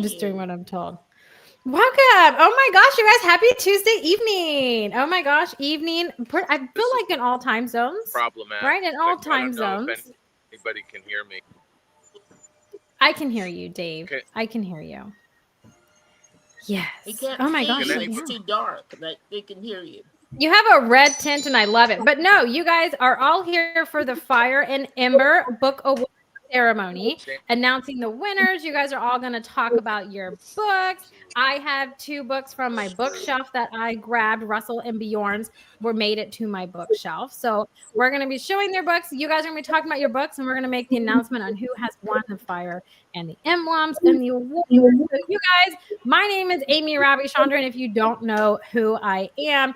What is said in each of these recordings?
just doing what I'm told. Welcome. Oh my gosh, you guys, happy Tuesday evening. Oh my gosh, evening. I feel like in all time zones, right? In all time zones. Anybody can hear me. I can hear you, Dave. Okay. I can hear you. Yes. Oh my gosh. It's too dark, but they can hear you. You have a red tint and I love it. But no, you guys are all here for the Fire and Ember Book Awards ceremony, announcing the winners. You guys are all going to talk about your books. I have 2 books from my bookshelf that I grabbed. Russell and Bjorn's were made it to my bookshelf. So we're going to be showing their books. You guys are going to be talking about your books, and we're going to make the announcement on who has won the Fire and the emblems and the awards. So you guys, my name is Aimee Ravichandran. If you don't know who I am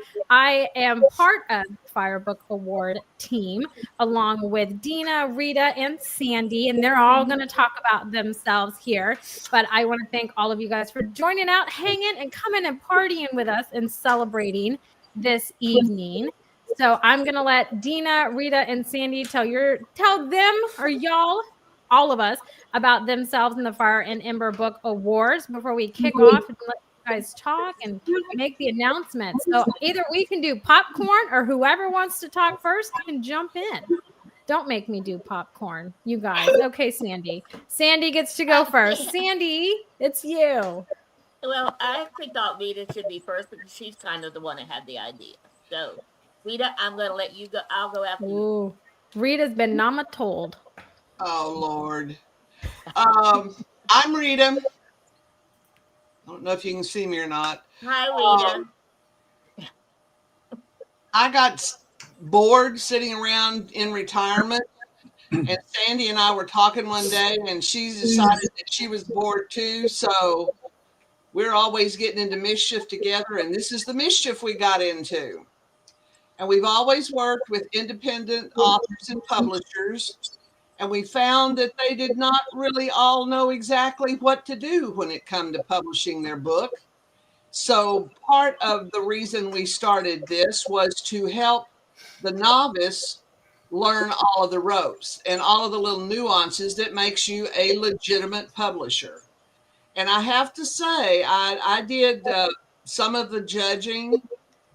part of the Fire Book Award team, along with Dina, Rita, and Sandy, and they're all going to talk about themselves here. But I want to thank all of you guys for joining out, hanging, and coming and partying with us and celebrating this evening. So I'm going to let Dina, Rita, and Sandy tell them or y'all, all of us, about themselves in the Fire and Ember Book Awards before we kick off and let you guys talk and make the announcement. So either we can do popcorn or whoever wants to talk first can jump in. Don't make me do popcorn, you guys. Okay, Sandy. Sandy gets to go first. Sandy, it's you. Well, I actually thought Rita should be first because she's kind of the one that had the idea. So, Rita, I'm going to let you go. I'll go after you. Rita's been told. Oh, Lord. I'm Rita. I don't know if you can see me or not. Hi, Rita. I got bored sitting around in retirement, and Sandy and I were talking one day, and she decided that she was bored too. So we're always getting into mischief together, and this is the mischief we got into. And we've always worked with independent authors and publishers, and we found that they did not really all know exactly what to do when it come to publishing their book. So part of the reason we started this was to help the novice learn all of the ropes and all of the little nuances that makes you a legitimate publisher. And I have to say, I did some of the judging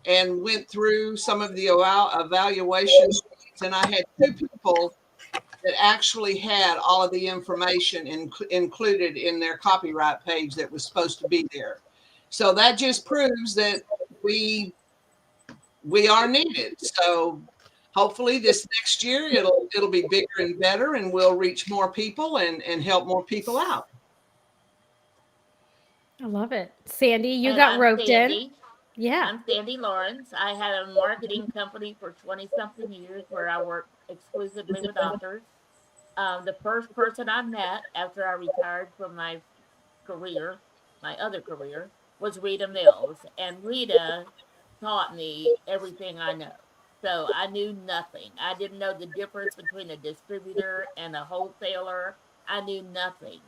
and went through some of the evaluations, and I had 2 people that actually had all of the information included in their copyright page that was supposed to be there. So that just proves that we are needed. So hopefully this next year it'll be bigger and better, and we'll reach more people and help more people out. I love it. Sandy, you got roped in. Yeah. I'm Sandy Lawrence. I had a marketing company for 20-something years where I worked exclusively with authors. The first person I met after I retired from my other career, was Rita Mills. And Rita taught me everything I know. So I knew nothing. I didn't know the difference between a distributor and a wholesaler. I knew nothing.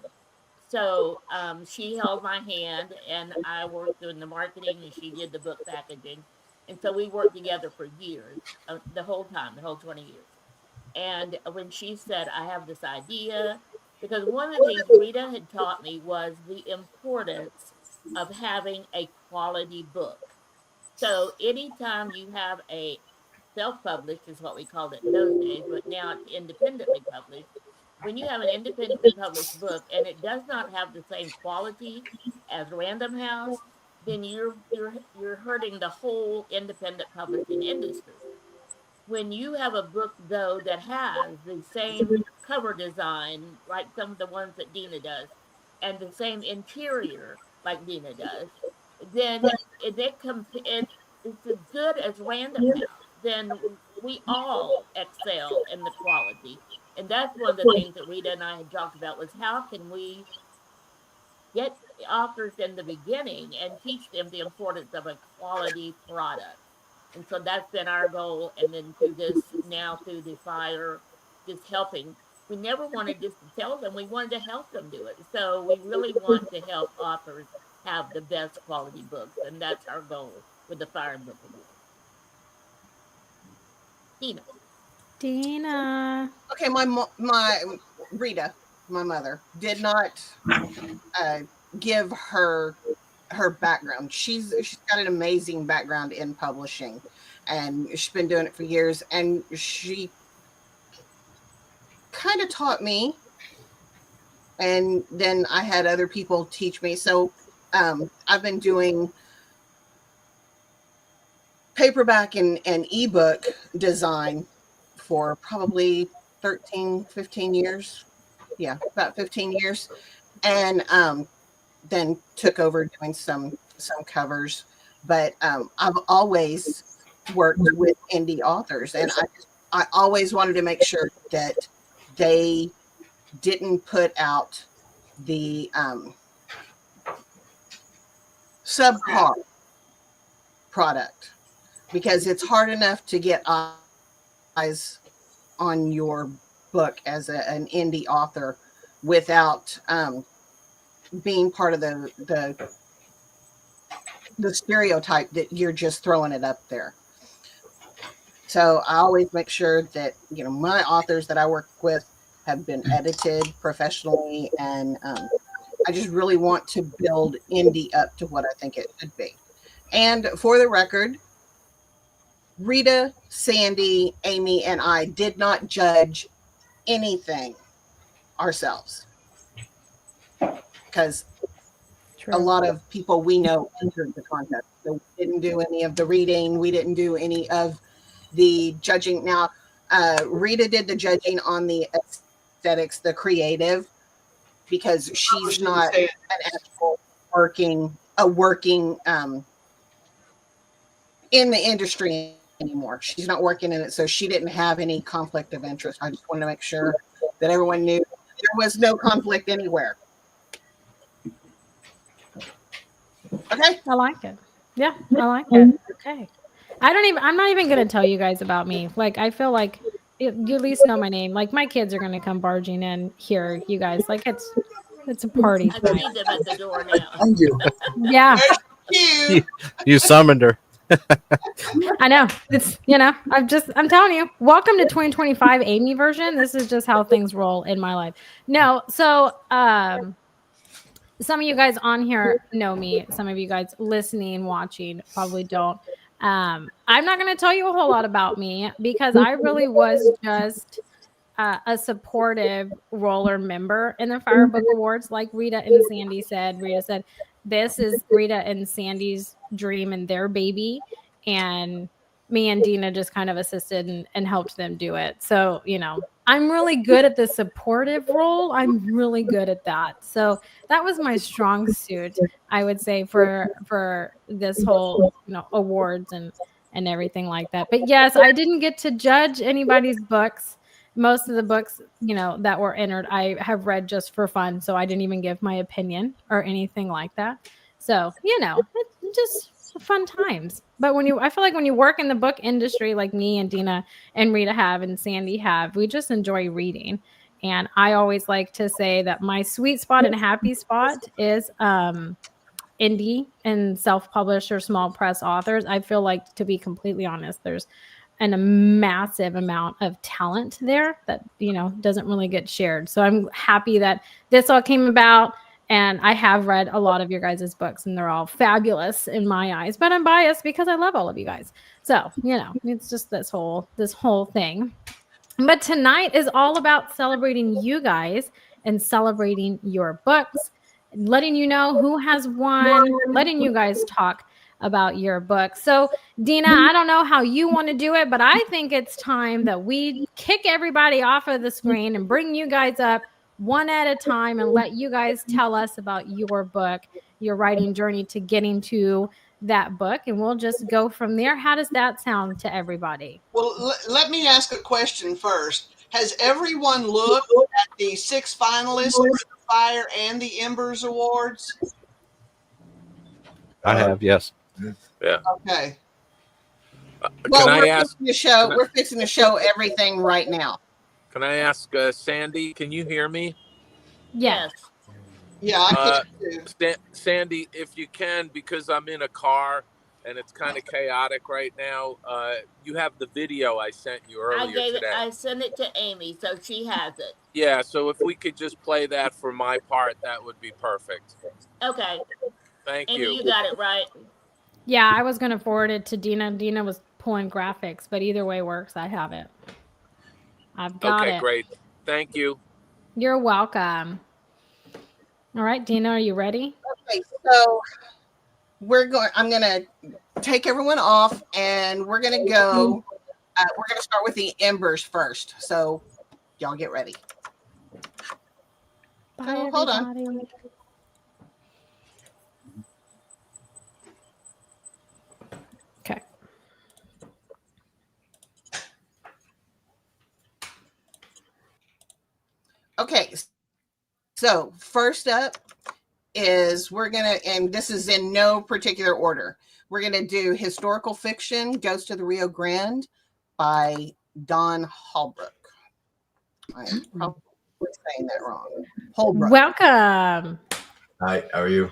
So she held my hand, and I worked doing the marketing, and she did the book packaging. And so we worked together for years, the whole 20 years. And when she said, I have this idea, because one of the things Rita had taught me was the importance of having a quality book. So anytime you have a self-published, is what we called it in those days, but now it's independently published. When you have an independently published book and it does not have the same quality as Random House, then you're hurting the whole independent publishing industry. When you have a book, though, that has the same cover design, like some of the ones that Dina does, and the same interior, like Dina does, then it's as good as Random House. Then we all excel in the quality. And that's one of the things that Rita and I had talked about was how can we get authors in the beginning and teach them the importance of a quality product. And so that's been our goal. And then through the FIRE, just helping. We never wanted just to tell them, we wanted to help them do it. So we really want to help authors have the best quality books. And that's our goal with the FIRE Book Award. Dina. Okay, my Rita, my mother, did not give her background. She's got an amazing background in publishing, and she's been doing it for years. And she kind of taught me, and then I had other people teach me. So I've been doing paperback and ebook design for probably 13, 15 years. Yeah, about 15 years. And then took over doing some covers. But I've always worked with indie authors, and I always wanted to make sure that they didn't put out the subpar product, because it's hard enough to get eyes on your book as an indie author without being part of the stereotype that you're just throwing it up there. So I always make sure that, you know, my authors that I work with have been edited professionally, and I just really want to build indie up to what I think it should be. And for the record, Rita, Sandy, Aimee, and I did not judge anything ourselves, because a lot of people we know entered the contest. So we didn't do any of the reading. We didn't do any of the judging. Now, Rita did the judging on the aesthetics, the creative, because she's not an actual working in the industry anymore. She's not working in it, so she didn't have any conflict of interest. I just wanted to make sure that everyone knew there was no conflict anywhere. Okay. I like it. Yeah, I like it. Okay. I'm not even going to tell you guys about me. Like, I feel like you at least know my name. Like, my kids are going to come barging in here, you guys. Like, it's a party. I see them at the door now. Thank you. Yeah. You summoned her. I know. It's, you know, I'm telling you, welcome to 2025 Aimee version. This is just how things roll in my life. No, so some of you guys on here know me. Some of you guys listening, watching probably don't. I'm not going to tell you a whole lot about me, because I really was just a supportive roller member in the FIRE Book Awards. Like Rita and Sandy said, Rita said, this is Rita and Sandy's dream and their baby. And me and Dina just kind of assisted and helped them do it. So, you know, I'm really good at the supportive role. I'm really good at that. So that was my strong suit, I would say, for this whole, you know, awards and everything like that. But yes, I didn't get to judge anybody's books. Most of the books, you know, that were entered, I have read just for fun. So I didn't even give my opinion or anything like that. So, you know, it's just fun times. But I feel like when you work in the book industry, like me and Dina and Rita have and Sandy have, we just enjoy reading. And I always like to say that my sweet spot and happy spot is indie and self-published or small press authors. I feel like, to be completely honest, there's a massive amount of talent there that, you know, doesn't really get shared. So I'm happy that this all came about. And I have read a lot of your guys' books, and they're all fabulous in my eyes. But I'm biased because I love all of you guys. So, you know, it's just this whole thing. But tonight is all about celebrating you guys and celebrating your books, letting you know who has won, letting you guys talk about your book. So, Dina, I don't know how you want to do it, but I think it's time that we kick everybody off of the screen and bring you guys up one at a time and let you guys tell us about your book, your writing journey to getting to that book, and we'll just go from there. How does that sound to everybody? Well, let me ask a question first. Has everyone looked at the 6 finalists for the FIRE and the Embers Awards? I have, yes. Yeah. Okay. Well, Can I we're ask? fixing to show. We're fixing to show everything right now. Can I ask Sandy? Can you hear me? Yes. Yeah, I can too. Sandy, if you can, because I'm in a car, and it's kind of chaotic right now. You have the video I sent you earlier today. I sent it to Aimee, so she has it. Yeah, so if we could just play that for my part, that would be perfect. Okay. Thank Aimee, you. you got it right. Yeah, I was going to forward it to Dina. Dina was pulling graphics, but either way works. I have it. I've got it. Okay, great. Thank you. You're welcome. All right, Dina, are you ready? Okay, so I'm going to take everyone off, and we're going to go. We're going to start with the embers first. So y'all get ready. Bye, So, hold on. everybody. Okay. Okay, so first up is and this is in no particular order. We're going to do historical fiction, Ghost to the Rio Grande by Don Holbrook. I'm probably saying that wrong. Holbrook. Welcome. Hi, how are you?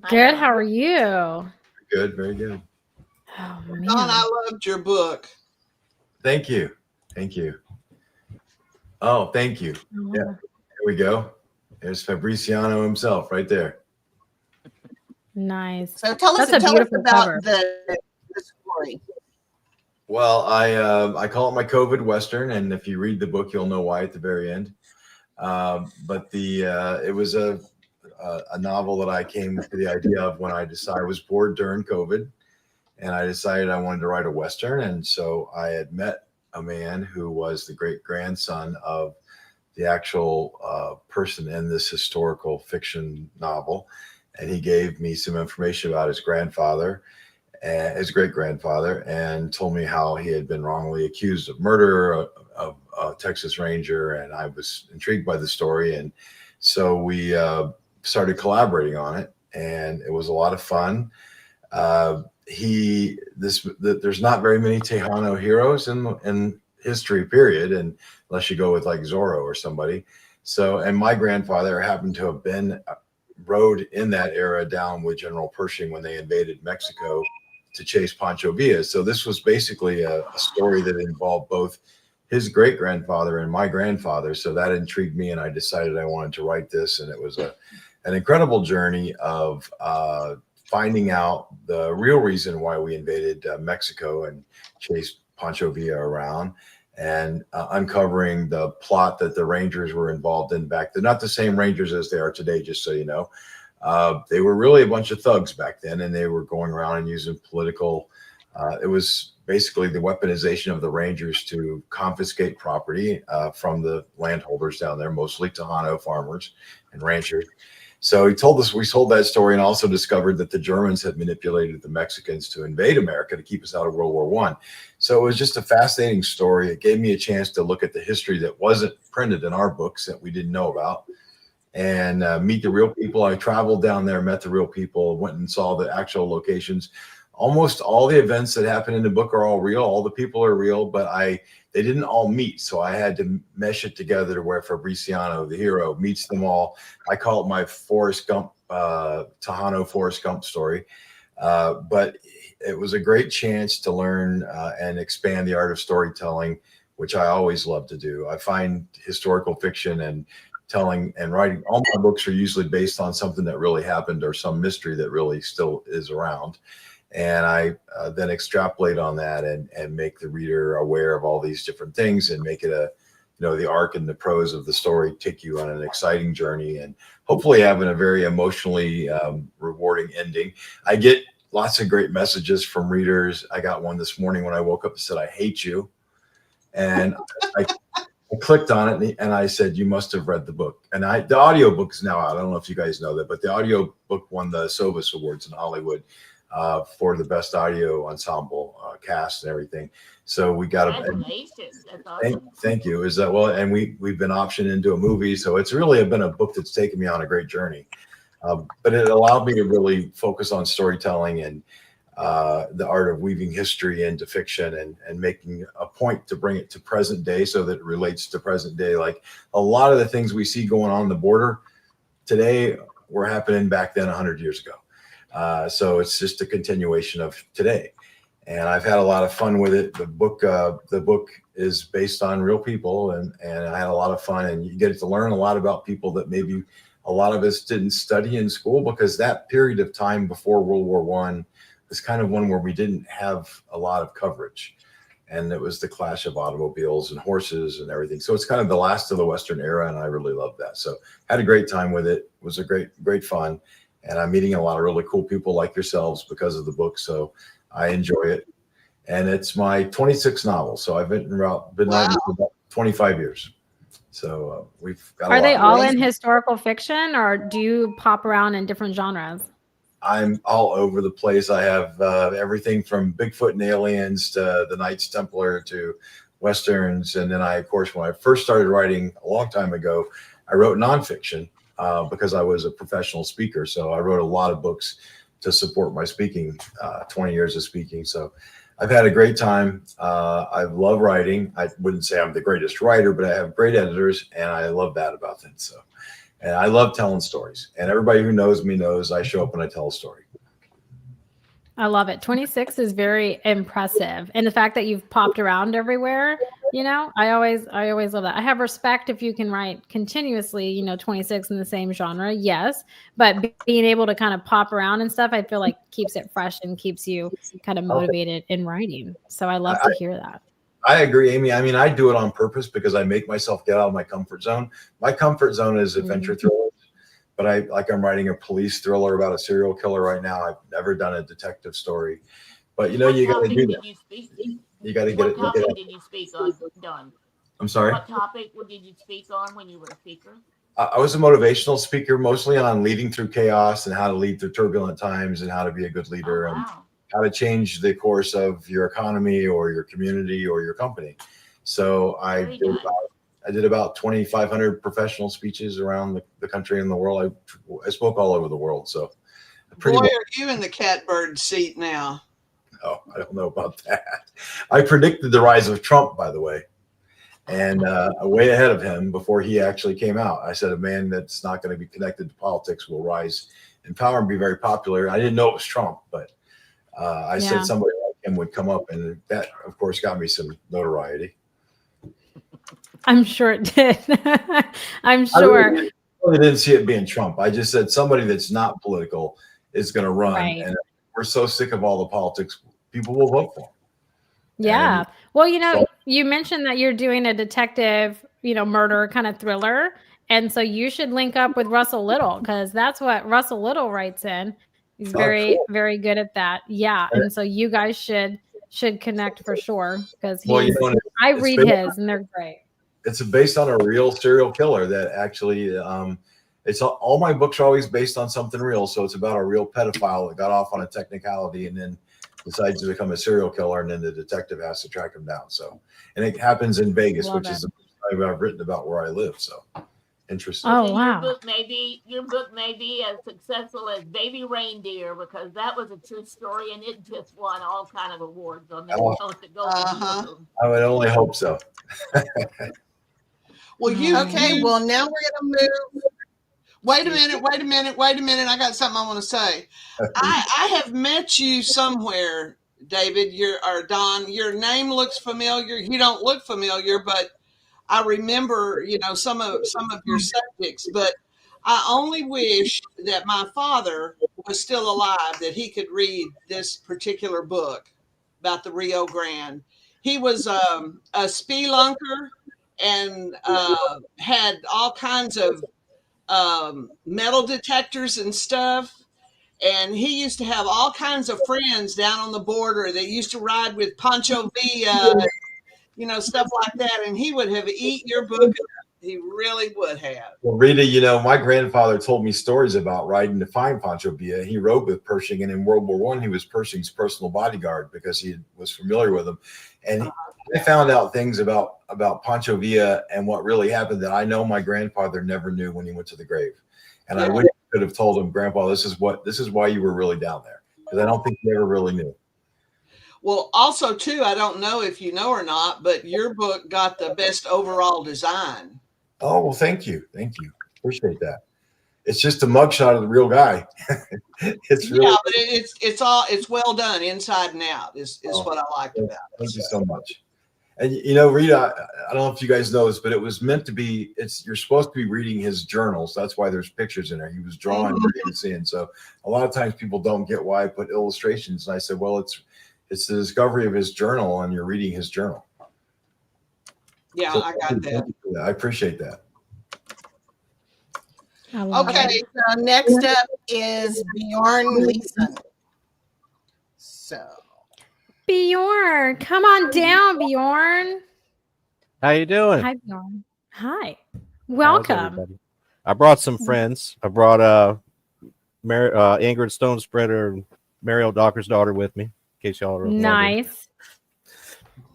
Good. How are you? Good, very good. Oh, man. Don, I loved your book. Thank you. Thank you. Oh, thank you. Yeah, here we go. There's Fabriciano himself right there. Nice. So tell us That's a beautiful about cover. the story. Well, I call it my COVID Western, and if you read the book, you'll know why at the very end. But it was a novel that I came to the idea of when I decided I was bored during COVID, and I decided I wanted to write a Western. And so I had met a man who was the great grandson of the actual person in this historical fiction novel. And he gave me some information about his grandfather, his great grandfather, and told me how he had been wrongly accused of murder of a Texas Ranger. And I was intrigued by the story. And so we started collaborating on it, and it was a lot of fun. There's not very many Tejano heroes in history, period, and unless you go with like Zorro or somebody. So, and my grandfather happened to have rode in that era down with General Pershing when they invaded Mexico to chase Pancho Villa. So this was basically a story that involved both his great grandfather and my grandfather. So that intrigued me, and I decided I wanted to write this. And it was an incredible journey of finding out the real reason why we invaded Mexico and chased Pancho Villa around, and uncovering the plot that the Rangers were involved in back then. Not the same Rangers as they are today, just so you know. They were really a bunch of thugs back then, and they were going around and using political. It was basically the weaponization of the Rangers to confiscate property from the landholders down there, mostly Tejano farmers and ranchers. So he told us, we told that story, and also discovered that the Germans had manipulated the Mexicans to invade America to keep us out of World War I. So it was just a fascinating story. It gave me a chance to look at the history that wasn't printed in our books that we didn't know about, and meet the real people. I traveled down there, met the real people, went and saw the actual locations. Almost all the events that happen in the book are all real. All the people are real, but they didn't all meet. So I had to mesh it together to where Fabriciano, the hero, meets them all. I call it my Forrest Gump, Tejano Forrest Gump story. But it was a great chance to learn and expand the art of storytelling, which I always love to do. I find historical fiction and telling and writing, all my books are usually based on something that really happened or some mystery that really still is around. And I then extrapolate on that and make the reader aware of all these different things, and make it the arc and the prose of the story take you on an exciting journey, and hopefully having a very emotionally rewarding ending. I get lots of great messages from readers. I got one this morning when I woke up that said, "I hate you." And I clicked on it, and I said, "You must have read the book." And the audio book is now out. I don't know if you guys know that, but the audio book won the Sovas Awards in Hollywood for the best audio ensemble cast and everything. So we got congratulations. That's awesome. Thank you. Is that well? And we've been optioned into a movie, so it's really been a book that's taken me on a great journey. But it allowed me to really focus on storytelling and the art of weaving history into fiction, and making a point to bring it to present day so that it relates to present day. Like a lot of the things we see going on the border today were happening back then 100 years ago. So it's just a continuation of today. And I've had a lot of fun with it. The book is based on real people, and I had a lot of fun. And you get to learn a lot about people that maybe a lot of us didn't study in school, because that period of time before World War I was kind of one where we didn't have a lot of coverage. And it was the clash of automobiles and horses and everything. So it's kind of the last of the Western era, and I really loved that. So had a great time with it. It was a great fun. And I'm meeting a lot of really cool people like yourselves because of the book. So I enjoy it. And it's my 26th novel. So I've been writing for about 25 years. So we've got Are they all in historical fiction, or do you pop around in different genres? I'm all over the place. I have everything from Bigfoot and aliens to the Knights Templar to Westerns. And then of course, when I first started writing a long time ago, I wrote nonfiction because I was a professional speaker. So I wrote a lot of books to support my speaking, 20 years of speaking. So I've had a great time. I love writing. I wouldn't say I'm the greatest writer, but I have great editors, and I love that about it. So. And I love telling stories, and everybody who knows me knows I show up and I tell a story. I love it. 26 is very impressive. And the fact that you've popped around everywhere, I always love that. I have respect if you can write continuously, 26 in the same genre. Yes. But being able to kind of pop around and stuff, I feel like keeps it fresh and keeps you kind of motivated in writing. So I love to hear that. I agree, Amy. I mean, I do it on purpose because I make myself get out of my comfort zone. My comfort zone is adventure thrillers, but I'm writing a police thriller about a serial killer right now. I've never done a detective story, but you got to do that. You got to get it. What topic did you speak on, Don? I'm sorry? What topic did you speak on when you were a speaker? I was a motivational speaker, mostly on leading through chaos and how to lead through turbulent times and how to be a good leader. And how to change the course of your economy or your community or your company. So I did about 2,500 professional speeches around the country and the world. I spoke all over the world. So boy, are you in the catbird seat now? Oh, I don't know about that. I predicted the rise of Trump, by the way, and way ahead of him before he actually came out. I said a man that's not going to be connected to politics will rise in power and be very popular. I didn't know it was Trump, but I said somebody like him would come up, and that, of course, got me some notoriety. I'm sure it did. I'm sure. I really didn't see it being Trump. I just said somebody that's not political is going to run. Right. And we're so sick of all the politics, people will vote for him. Yeah. Well, you mentioned that you're doing a detective, murder kind of thriller. And so you should link up with Russell Little, because that's what Russell Little writes in. He's very, very good at that. Yeah. And so you guys should connect for sure, because I read his and they're great. It's based on a real serial killer that actually, it's all my books are always based on something real. So it's about a real pedophile that got off on a technicality and then decides to become a serial killer, and then the detective has to track him down. So, and it happens in Vegas, which is the first time I've written about where I live. So interesting. Oh, wow. Your book may be as successful as Baby Reindeer, because that was a true story and it just won all kind of awards on the I would only hope so. Well, well, now we're going to move. Wait a minute. I got something I want to say. I have met you somewhere, David, or Don. Your name looks familiar. You don't look familiar, but I remember, some of your subjects, but I only wish that my father was still alive, that he could read this particular book about the Rio Grande. He was a spelunker and had all kinds of metal detectors and stuff. And he used to have all kinds of friends down on the border that used to ride with Pancho Villa, stuff like that. And he would have eaten your book. He really would have. Well, Rita, my grandfather told me stories about riding to find Pancho Villa. He rode with Pershing, and in World War I, he was Pershing's personal bodyguard because he was familiar with him. And I found out things about Pancho Villa and what really happened that I know my grandfather never knew when he went to the grave. And I wish I could have told him, Grandpa, this is why you were really down there, because I don't think he ever really knew. Well, also, too, I don't know if you know or not, but your book got the best overall design. Oh, well, thank you. Appreciate that. it's just a mugshot of the real guy. It's really, but it's well done inside and out is what I liked about it. Thank you so much. And Rita, I don't know if you guys know this, but it was meant to be. You're supposed to be reading his journals. That's why there's pictures in there. He was drawing, reading, seeing. So a lot of times people don't get why I put illustrations. And I said, well, it's the discovery of his journal, and you're reading his journal. Yeah, so I got that. I appreciate that. Okay, so next up is Bjorn Leesson. So, Bjorn, come on down, Bjorn. How you doing? Hi, Bjorn. Hi. Welcome. I brought some friends. I brought Ingrid Stone Spreader and Mariel Docker's daughter with me, in case y'all are nice.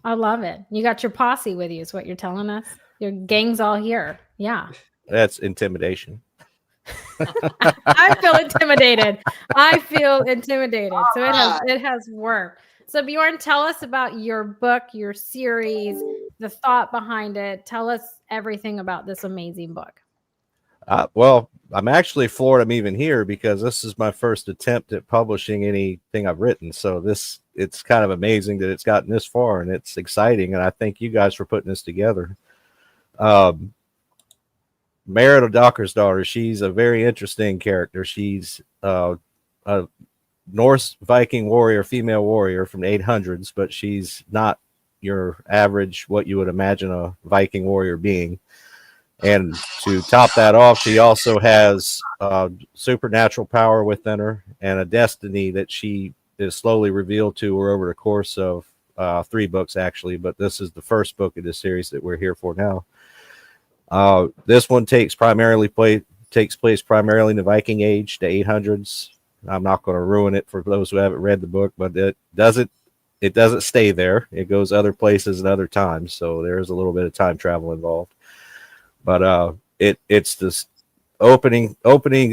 I love it. You got your posse with you, is what you're telling us. Your gang's all here. Yeah. That's intimidation. I feel intimidated. So it has worked. So Bjorn, tell us about your book, your series, the thought behind it. Tell us everything about this amazing book. Well, I'm actually floored I'm even here because this is my first attempt at publishing anything I've written. So it's kind of amazing that it's gotten this far, and it's exciting. And I thank you guys for putting this together. Mariel Docker's daughter, she's a very interesting character. She's a Norse Viking warrior, female warrior from the 800s, but she's not your average, what you would imagine a Viking warrior being. And to top that off, she also has supernatural power within her and a destiny that she is slowly revealed to her over the course of 3 books, actually. But this is the first book of the series that we're here for now. This one takes place primarily in the Viking Age, the 800s. I'm not going to ruin it for those who haven't read the book, but it doesn't stay there. It goes other places and other times, so there is a little bit of time travel involved. But it's this opening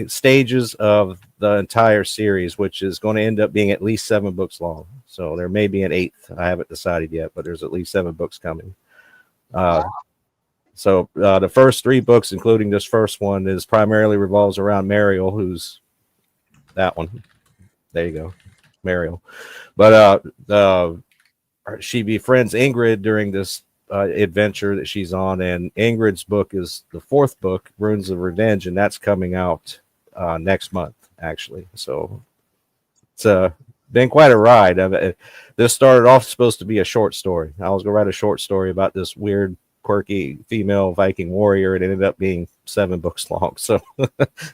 stages of the entire series, which is going to end up being at least 7 books long. So there may be an 8th. I haven't decided yet, but there's at least 7 books coming. So the first 3 books, including this first one, is primarily revolves around Mariel, who's that one. There you go, Mariel. But she befriends Ingrid during this adventure that she's on, and Ingrid's book is the 4th book, Runes of Revenge, and that's coming out next month, actually. So it's been quite a ride. This started off supposed to be a short story. I was going to write a short story about this weird, quirky female Viking warrior. It ended up being 7 books long, so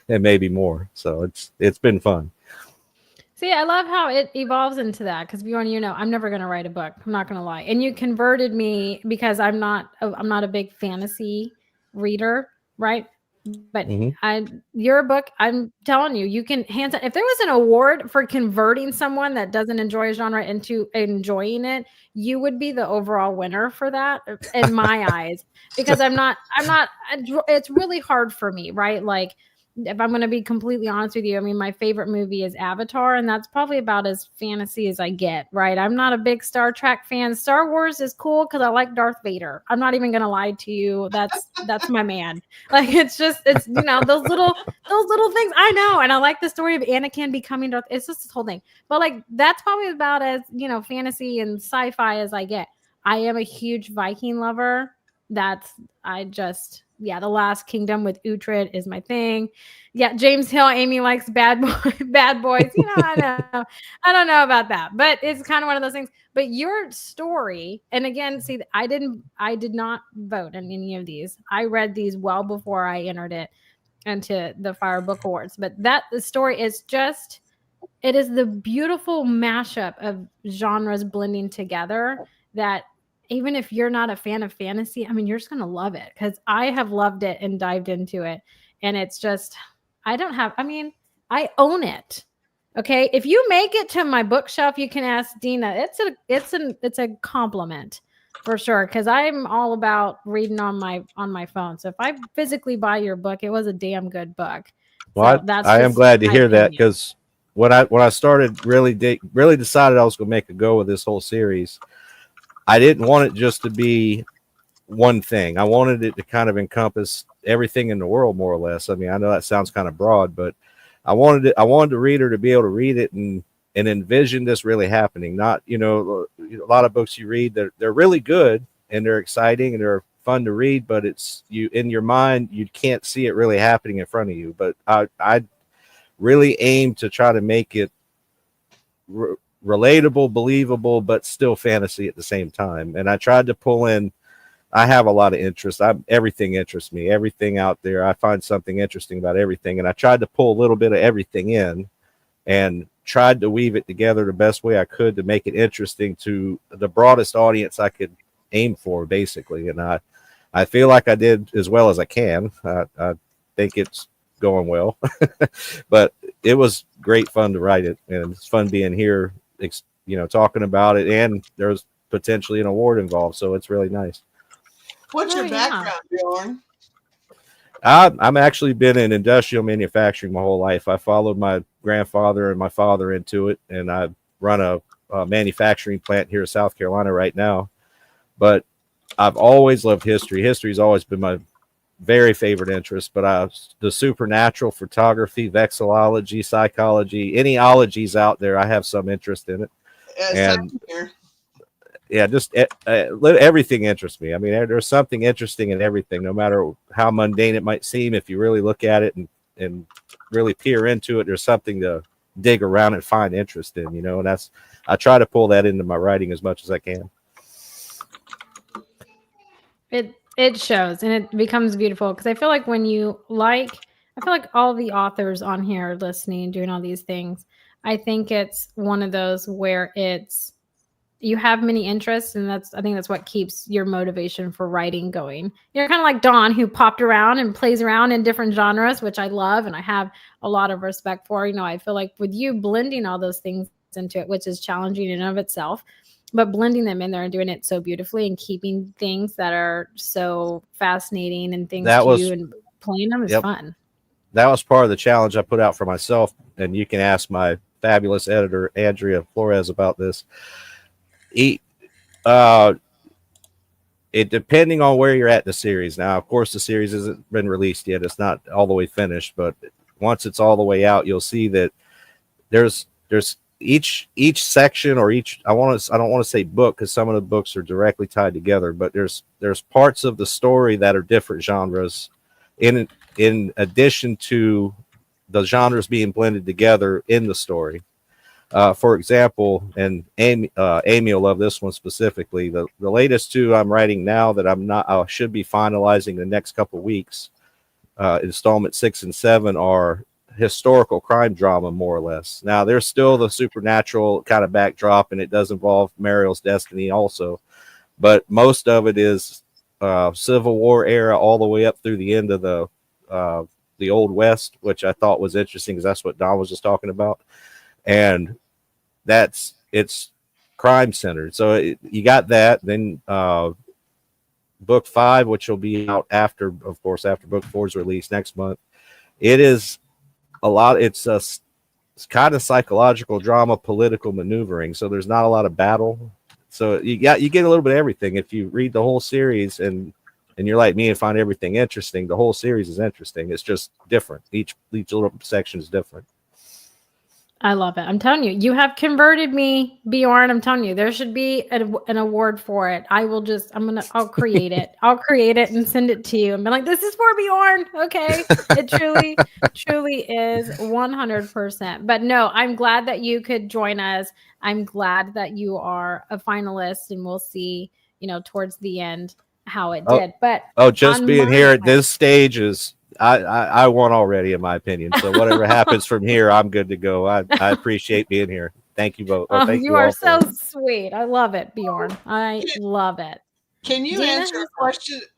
and maybe more. So it's been fun. See, I love how it evolves into that, because Bjorn, I'm never going to write a book. I'm not going to lie. And you converted me because I'm not a big fantasy reader, right? But your book, I'm telling you, you can hands down. If there was an award for converting someone that doesn't enjoy a genre into enjoying it, you would be the overall winner for that in my eyes, because I'm not, it's really hard for me, right? Like, if I'm going to be completely honest with you, I mean, my favorite movie is Avatar, and that's probably about as fantasy as I get, right? I'm not a big Star Trek fan. Star Wars is cool because I like Darth Vader. I'm not even going to lie to you. That's my man. Like, it's those little things. I know. And I like the story of Anakin becoming Darth. It's just this whole thing. But like, that's probably about as, fantasy and sci-fi as I get. I am a huge Viking lover. The Last Kingdom with Uhtred is my thing. Yeah, James Hill, Aimee likes bad boys. I don't know about that, but it's kind of one of those things. But your story, and again, see, I did not vote in any of these. I read these well before I entered it into the FIRE Book Awards. But the story is it is the beautiful mashup of genres blending together that, even if you're not a fan of fantasy, I mean, you're just going to love it, because I have loved it and dived into it. And it's just, I own it. Okay. If you make it to my bookshelf, you can ask Dina. It's a compliment for sure, because I'm all about reading on my phone. So if I physically buy your book, it was a damn good book. Well, so I am glad to hear that, because when I started really decided I was going to make a go with this whole series, I didn't want it just to be one thing. I wanted it to kind of encompass everything in the world, more or less. I mean, I know that sounds kind of broad, but I wanted the reader to be able to read it and envision this really happening. Not, a lot of books you read, they're really good and they're exciting and they're fun to read, but it's you in your mind, you can't see it really happening in front of you. But I really aim to try to make it relatable, believable, but still fantasy at the same time. And I tried to pull in, I have a lot of interest. Everything interests me, everything out there. I find something interesting about everything. And I tried to pull a little bit of everything in and tried to weave it together the best way I could to make it interesting to the broadest audience I could aim for, basically. And I feel like I did as well as I can. I think it's going well, but it was great fun to write it, and it's fun being here, talking about it, and there's potentially an award involved, so it's really nice. What's your background, Bjorn? I'm actually been in industrial manufacturing my whole life. I followed my grandfather and my father into it, and I run a manufacturing plant here in South Carolina right now. But I've always loved history. History's always been my very favorite interest, but the supernatural, photography, vexillology, psychology, any ologies out there, I have some interest in it. And yeah, just everything interests me. I mean, there's something interesting in everything, no matter how mundane it might seem. If you really look at it and really peer into it, there's something to dig around and find interest in, and I try to pull that into my writing as much as I can. It shows, and it becomes beautiful, because I feel like I feel like all the authors on here listening, doing all these things, I think it's one of those where you have many interests, and I think that's what keeps your motivation for writing going. You're kind of like Dawn, who popped around and plays around in different genres, which I love and I have a lot of respect for. I feel like with you blending all those things into it, which is challenging in and of itself, but blending them in there and doing it so beautifully and keeping things that are so fascinating and things and playing them is fun. That was part of the challenge I put out for myself. And you can ask my fabulous editor, Andrea Flores, about this. It depending on where you're at in the series. Now, of course, the series hasn't been released yet. It's not all the way finished, but once it's all the way out, you'll see that there's each section, or I don't want to say book, because some of the books are directly tied together, but there's parts of the story that are different genres in addition to the genres being blended together in the story. For example, and Aimee will love this one specifically. The latest two I'm writing now that I should be finalizing the next couple weeks, installment 6 and 7, are historical crime drama, more or less. Now, there's still the supernatural kind of backdrop, and it does involve Mariel's destiny also, but most of it is Civil War era all the way up through the end of the Old West, which I thought was interesting, because that's what Don was just talking about. And it's crime centered. So you got that. Then book 5, which will be out after book 4's release next month. It is a lot. It's kind of psychological drama, political maneuvering. So there's not a lot of battle. So you get a little bit of everything. If you read the whole series and you're like me and find everything interesting, the whole series is interesting. It's just different. Each little section is different. I love it. I'm telling you, you have converted me, Bjorn. I'm telling you, there should be an award for it. I'll create it. I'll create it and send it to you and be like, this is for Bjorn. Okay. It truly is 100%. But no, I'm glad that you could join us. I'm glad that you are a finalist, and we'll see, towards the end how it did. But just being here at this stage is, I won already, in my opinion. So whatever happens from here, I'm good to go. I appreciate being here. Thank you both. You are so sweet. I love it, Bjorn. I love it. Can you answer a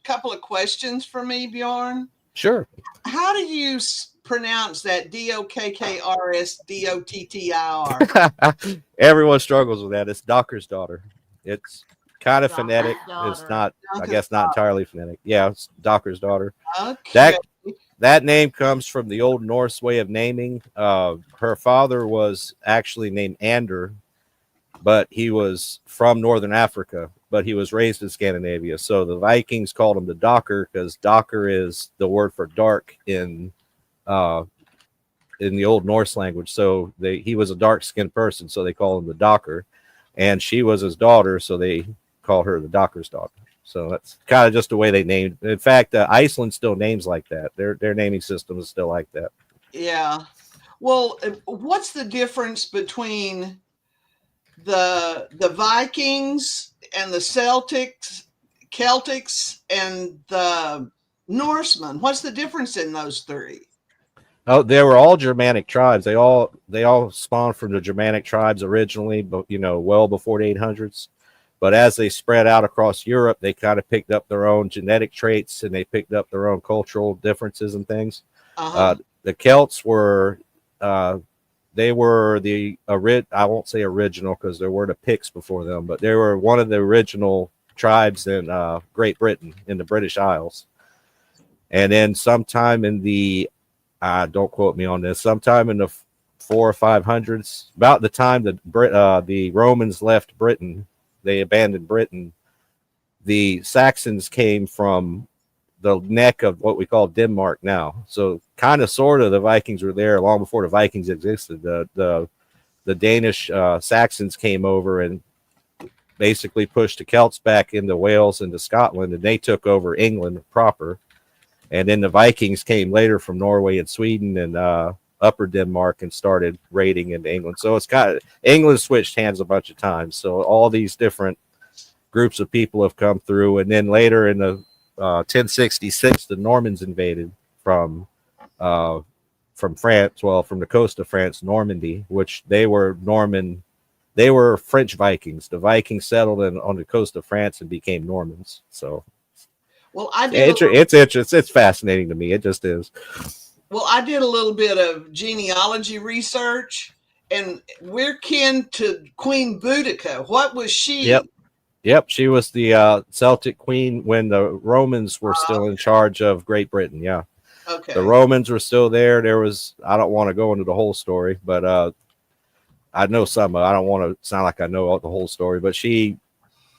couple of questions for me, Bjorn? Sure. How do you pronounce that DOKKRS Everyone struggles with that. It's Docker's daughter. It's kind of phonetic. It's not, I guess, not entirely phonetic. Yeah, it's Docker's daughter. Okay. That name comes from the Old Norse way of naming. Her father was actually named Ander, but he was from Northern Africa, but he was raised in Scandinavia. So the Vikings called him the Docker because Docker is the word for dark in the Old Norse language. So he was a dark-skinned person, so they call him the Docker. And she was his daughter, so they called her the Docker's daughter. So that's kind of just the way they named. In fact, Iceland still names like that. Their naming system is still like that. Yeah. Well, what's the difference between the Vikings and the Celtics and the Norsemen? What's the difference in those three? Oh, they were all Germanic tribes. They all spawned from the Germanic tribes originally, but well before the 800s. But as they spread out across Europe, they kind of picked up their own genetic traits and they picked up their own cultural differences and things. The Celts were, they were I won't say original because there were the Picts before them, but they were one of the original tribes in Great Britain, in the British Isles. And then sometime in the, don't quote me on this, sometime in the 400s or 500s, about the time that the Romans left Britain, they abandoned Britain, the Saxons came from the neck of what we call Denmark now. So kind of sort of the Vikings were there long before the Vikings existed. The Danish Saxons came over and basically pushed the Celts back into Wales and to Scotland, and they took over England proper. And then the Vikings came later from Norway and Sweden and upper Denmark and started raiding into England. So it's kind of, England switched hands a bunch of times. So all these different groups of people have come through. And then later in the 1066, the Normans invaded from France, well, from the coast of France, Normandy, which they were Norman. They were French Vikings. The Vikings settled on the coast of France and became Normans. So, well, it's fascinating to me. It just is. Well, I did a little bit of genealogy research, and we're kin to Queen Boudica. What was she? Yep. She was the Celtic queen when the Romans were still in charge of Great Britain. Yeah. Okay. The Romans were still there. There was, I don't want to go into the whole story, but I know some. I don't want to sound like I know the whole story, but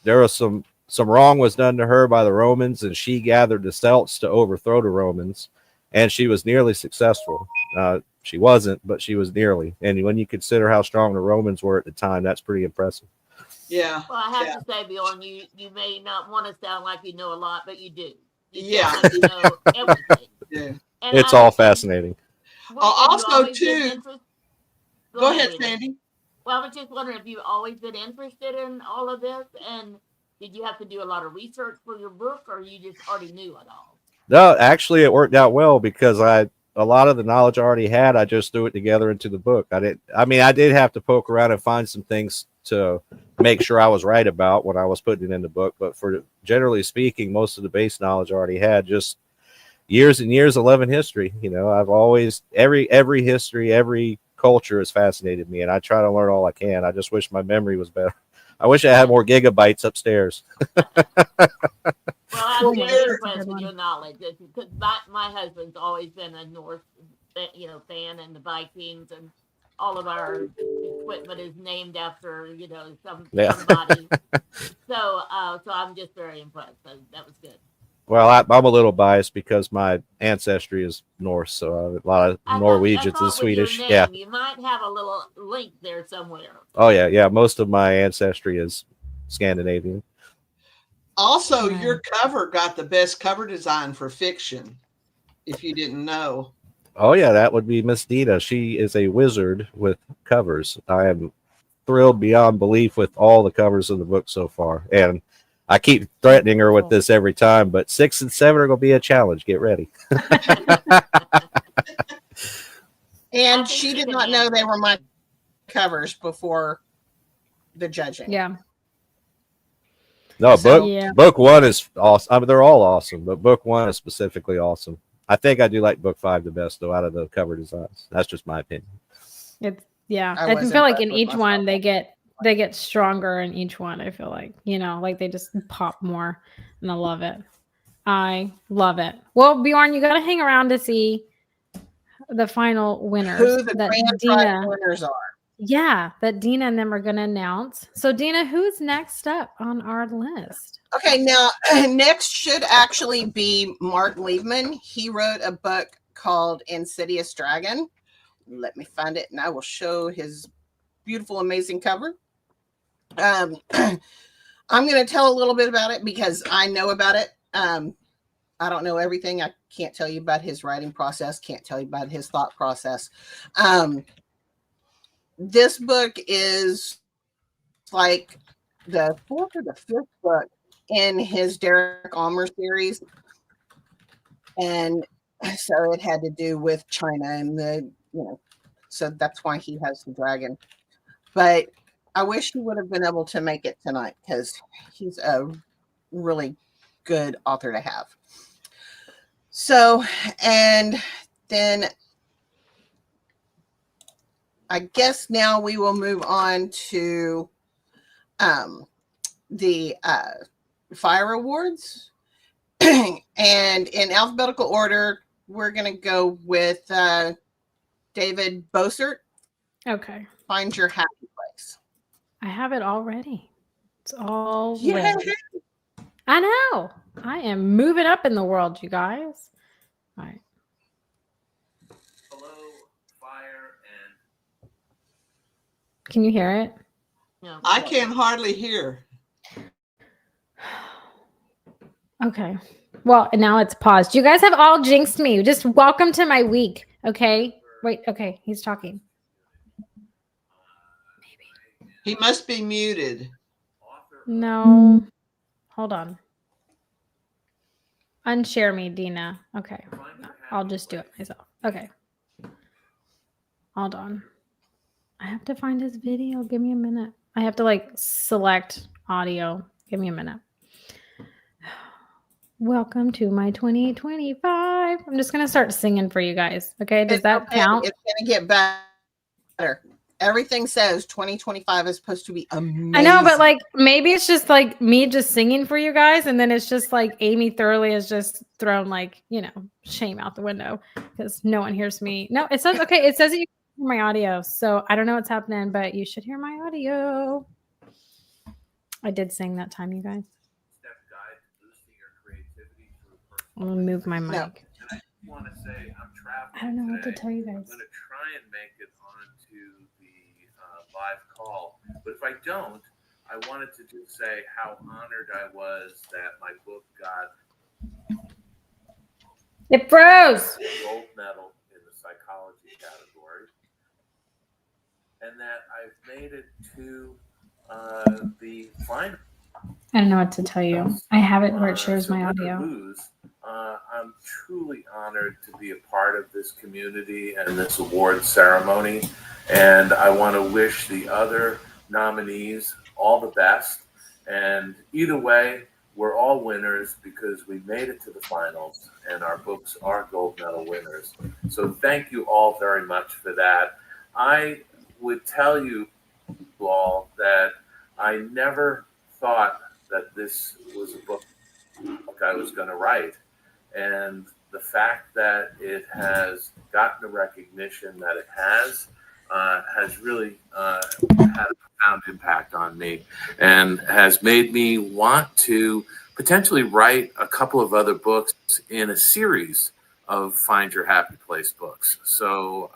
there was some wrong was done to her by the Romans, and she gathered the Celts to overthrow the Romans. And she was nearly successful. She wasn't, but she was nearly. And when you consider how strong the Romans were at the time, that's pretty impressive. Yeah. Well, I have to say, Bjorn, you may not want to sound like you know a lot, but you do. You sound like you know everything. Yeah. And it's all fascinating. Also, too. Go ahead, Sandy. Well, I was just wondering if you've always been interested in all of this, and did you have to do a lot of research for your book, or you just already knew it all? No, actually, it worked out well because a lot of the knowledge I already had, I just threw it together into the book. I did have to poke around and find some things to make sure I was right about when I was putting it in the book. But for generally speaking, most of the base knowledge I already had, just years and years of loving history. I've always, every history, every culture has fascinated me, and I try to learn all I can. I just wish my memory was better. I wish I had more gigabytes upstairs. Well, I'm very impressed with your knowledge because my husband's always been a Norse, fan, and the Vikings, and all of our equipment is named after somebody. So I'm just very impressed. So that was good. Well, I'm a little biased because my ancestry is Norse, so a lot of Norwegians and Swedish. Yeah, you might have a little link there somewhere. Oh yeah. Most of my ancestry is Scandinavian. Also, your cover got the best cover design for fiction, if you didn't know. Oh, yeah, that would be Miss Dina. She is a wizard with covers. I am thrilled beyond belief with all the covers of the book so far. And I keep threatening her with this every time, but 6 and 7 are going to be a challenge. Get ready. And she did not know they were my covers before the judging. Yeah. No, book 1 is awesome. I mean, they're all awesome, but book 1 is specifically awesome. I think I do like book 5 the best, though, out of the cover designs. That's just my opinion. I feel like in each one they get stronger in each one. I feel like like they just pop more, and I love it. Well, Bjorn, you got to hang around to see the final winners. Who the grand prize winners are. Yeah, that Dina and them are going to announce. So, Dina, who's next up on our list? Okay, now next should actually be Marc Liebman. He wrote a book called Insidious Dragon. Let me find it, and I will show his beautiful, amazing cover. I'm going to tell a little bit about it because I know about it. I don't know everything. I can't tell you about his writing process. Can't tell you about his thought process. This book is like the fourth or the fifth book in his Derek Almer series. And so it had to do with China and so that's why he has the dragon. But I wish he would have been able to make it tonight because he's a really good author to have. So, and then I guess now we will move on to the FIRE Awards. And in alphabetical order, we're going to go with David Bossert. Okay. Find Your Happy Place. I have it already. It's all Yeah. ready. I know. I am moving up in the world, you guys. All right. Hello, Fire and... Can you hear it? No. I can hardly hear. Okay. Well, now it's paused. You guys have all jinxed me. Just welcome to my week. Okay. Wait. Okay. He's talking. He must be muted. No. Hold on. Unshare me, Dina. Okay. I'll just do it myself. Okay. Hold on. I have to find his video. Give me a minute. I have to like select audio. Give me a minute. Welcome to my 2025. I'm just going to start singing for you guys. Okay. Does that count? It's going to get better. Everything says 2025 is supposed to be amazing. I know, but like maybe it's just like me just singing for you guys. And then it's just like Aimee thoroughly has just thrown like, shame out the window because no one hears me. No, it says, okay. It says that you can hear my audio. So I don't know what's happening, but you should hear my audio. I did sing that time, you guys. I'm going to move my mic. And I want to say I'm traveling. I don't know what to tell you guys. I'm going to try and make it onto the live call. But if I don't, I wanted to just say how honored I was that my book got It froze. a gold medal in the psychology category, and that I've made it to the final. I don't know what to tell you. I have it where it shares my audio. I'm truly honored to be a part of this community and this award ceremony. And I want to wish the other nominees all the best. And either way, we're all winners because we made it to the finals and our books are gold medal winners. So thank you all very much for that. I would tell you all that I never thought that this was a book I was going to write. And the fact that it has gotten the recognition that it has really had a profound impact on me and has made me want to potentially write a couple of other books in a series of Find Your Happy Place books. So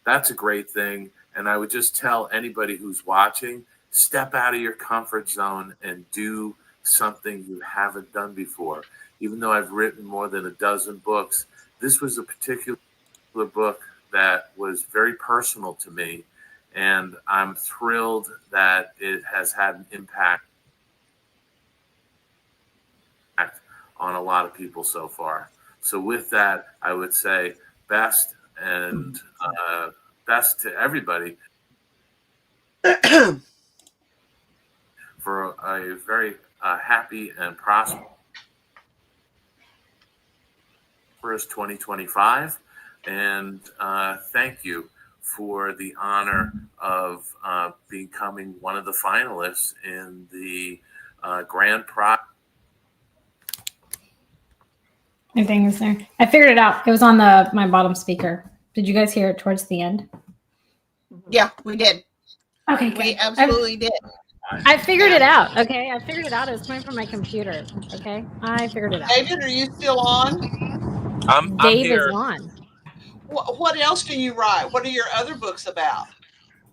that's a great thing. And I would just tell anybody who's watching, step out of your comfort zone and do something you haven't done before. Even though I've written more than a dozen books, this was a particular book that was very personal to me. And I'm thrilled that it has had an impact on a lot of people so far. So with that, I would say best and best to everybody for a very happy and prosperous 2025. And thank you for the honor of becoming one of the finalists in the grand prize. Everything is there. I figured it out. It was on my bottom speaker. Did you guys hear it towards the end? Yeah, we did. Okay, We good. absolutely did. I figured it out. Okay, I figured it out. It was coming from my computer. Okay, I figured it out. David, are you still on? I'm Dave here. is on. What else do you write? What are your other books about?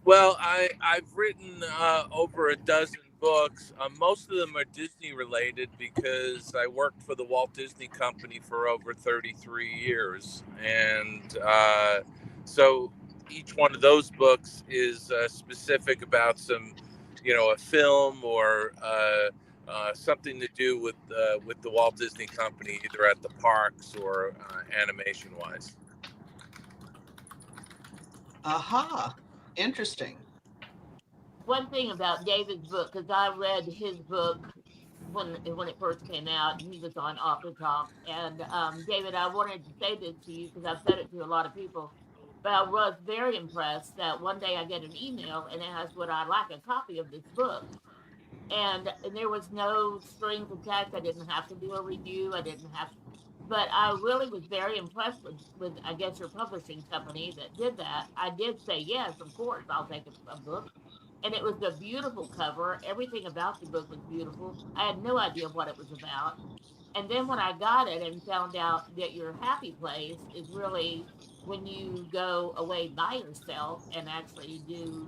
Well, I've written over a dozen books. Most of them are Disney related because I worked for the Walt Disney Company for over 33 years. And so each one of those books is specific about some, a film or something to do with the Walt Disney Company, either at the parks or animation wise. Aha, interesting. One thing about David's book, because I read his book when it first came out, he was on AuthorTalk. And David, I wanted to say this to you because I've said it to a lot of people, but I was very impressed that one day I get an email and it has, would I like a copy of this book? And there was no strings attached. I didn't have to do a review. I didn't have, but I really was very impressed with I guess your publishing company that did that. I did say yes, of course, I'll take a book, and it was a beautiful cover. Everything about the book was beautiful. I had no idea what it was about, and then when I got it and found out that your happy place is really when you go away by yourself and actually do,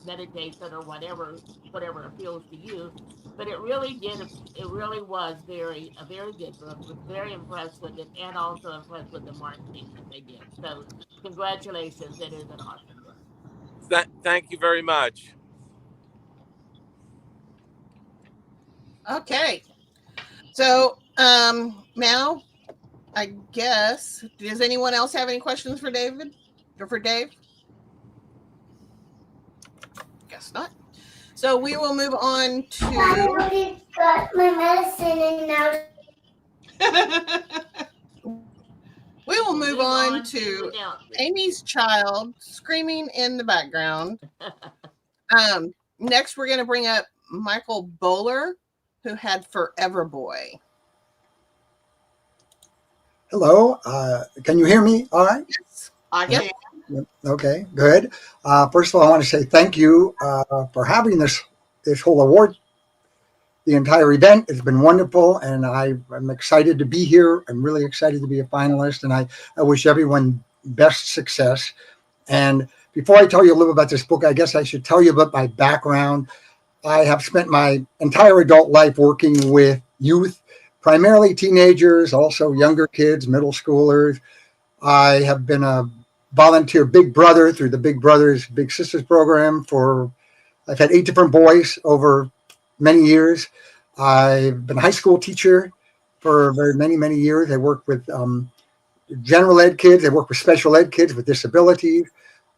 meditation or whatever appeals to you. But it really did. It really was a very good book. Was very impressed with it, and also impressed with the marketing that they did. So, congratulations! It is an awesome book. Thank you very much. Okay. So now I guess, does anyone else have any questions for David or for Dave? Guess not. So we will move on to. I already got my medicine and now. We will move on to Aimee's child screaming in the background. Next, we're going to bring up Michael Bowler, who had Forever Boy. Hello. Can you hear me all right? Yes, I can. Okay, good. First of all, I want to say thank you for having this whole award. The entire event has been wonderful, and I'm excited to be here. I'm really excited to be a finalist, and I wish everyone best success. And before I tell you a little about this book, I guess I should tell you about my background. I have spent my entire adult life working with youth, primarily teenagers, also younger kids, middle schoolers. I have been a volunteer Big Brother through the Big Brothers Big Sisters program I've had 8 different boys over many years. I've been a high school teacher for many, many years. I work with general ed kids. I work with special ed kids with disabilities.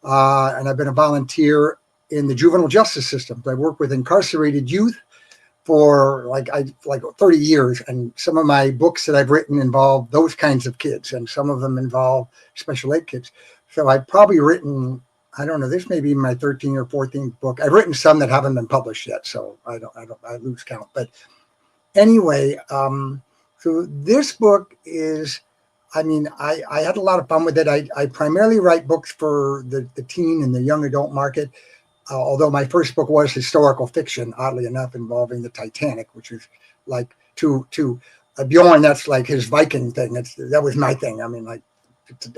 And I've been a volunteer in the juvenile justice system. I work with incarcerated youth for like 30 years. And some of my books that I've written involve those kinds of kids, and some of them involve special ed kids. So I've probably written, I don't know, this may be my 13th or 14th book. I've written some that haven't been published yet, so I lose count. But anyway, so this book is, I had a lot of fun with it. I primarily write books for the teen and the young adult market, although my first book was historical fiction, oddly enough, involving the Titanic, which is like to Bjorn, that's like his Viking thing. That was my thing.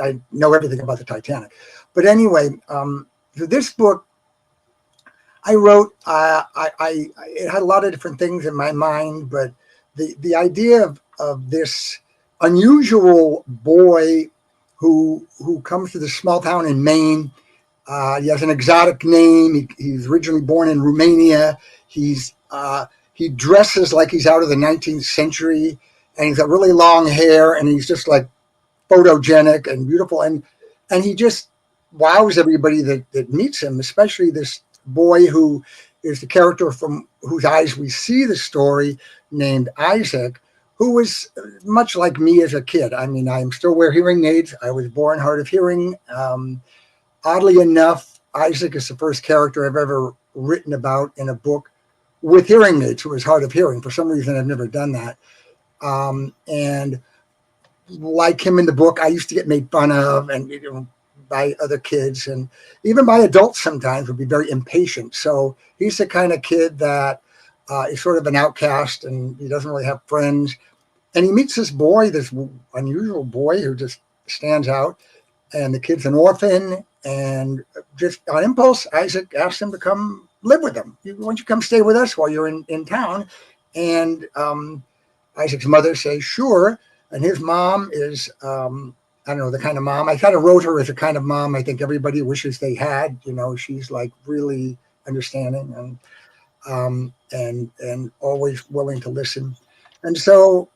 I know everything about the Titanic. But anyway, this book I wrote, it had a lot of different things in my mind, but the idea of this unusual boy who comes to this small town in Maine. He has an exotic name. He's originally born in Romania. He dresses like he's out of the 19th century, and he's got really long hair, and he's just like photogenic and beautiful, and he just wows everybody that meets him, especially this boy who is the character from whose eyes we see the story, named Isaac, who was much like me as a kid. I still wear hearing aids. I was born hard of hearing. Oddly enough, Isaac is the first character I've ever written about in a book with hearing aids who was hard of hearing. For some reason, I've never done that. And like him in the book, I used to get made fun of, and by other kids and even by adults sometimes would be very impatient. So he's the kind of kid that is sort of an outcast and he doesn't really have friends. And he meets this boy, this unusual boy who just stands out. And the kid's an orphan. And just on impulse, Isaac asks him to come live with him. Why don't you come stay with us while you're in town? And Isaac's mother says, sure. And his mom is, I don't know, the kind of mom. I kind of wrote her as a kind of mom I think everybody wishes they had. You know, she's like really understanding and always willing to listen. And so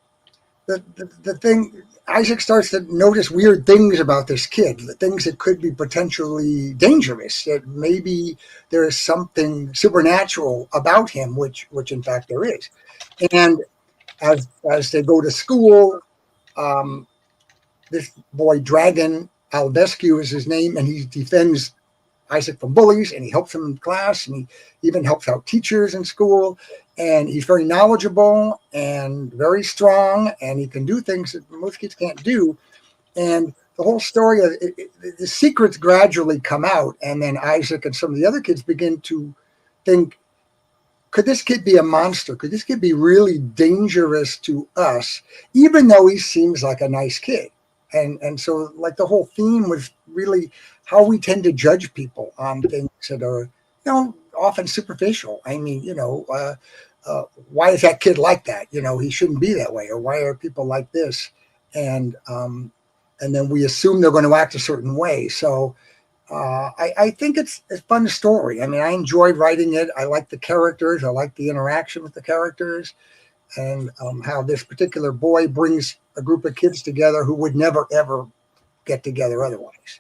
the thing, Isaac starts to notice weird things about this kid, things that could be potentially dangerous, that maybe there is something supernatural about him, which in fact there is. And as they go to school, this boy, Dragon Albescu is his name, and he defends Isaac from bullies, and he helps him in class, and he even helps out teachers in school. And he's very knowledgeable and very strong, and he can do things that most kids can't do. And the whole story of the secrets gradually come out, and then Isaac and some of the other kids begin to think, could this kid be a monster? Could this kid be really dangerous to us, even though he seems like a nice kid? And so like the whole theme was really how we tend to judge people on things that are, often superficial. I mean, why is that kid like that? He shouldn't be that way. Or why are people like this? And then we assume they're going to act a certain way. So I think it's a fun story. I mean, I enjoyed writing it. I like the characters. I like the interaction with the characters, and how this particular boy brings a group of kids together who would never, ever get together otherwise.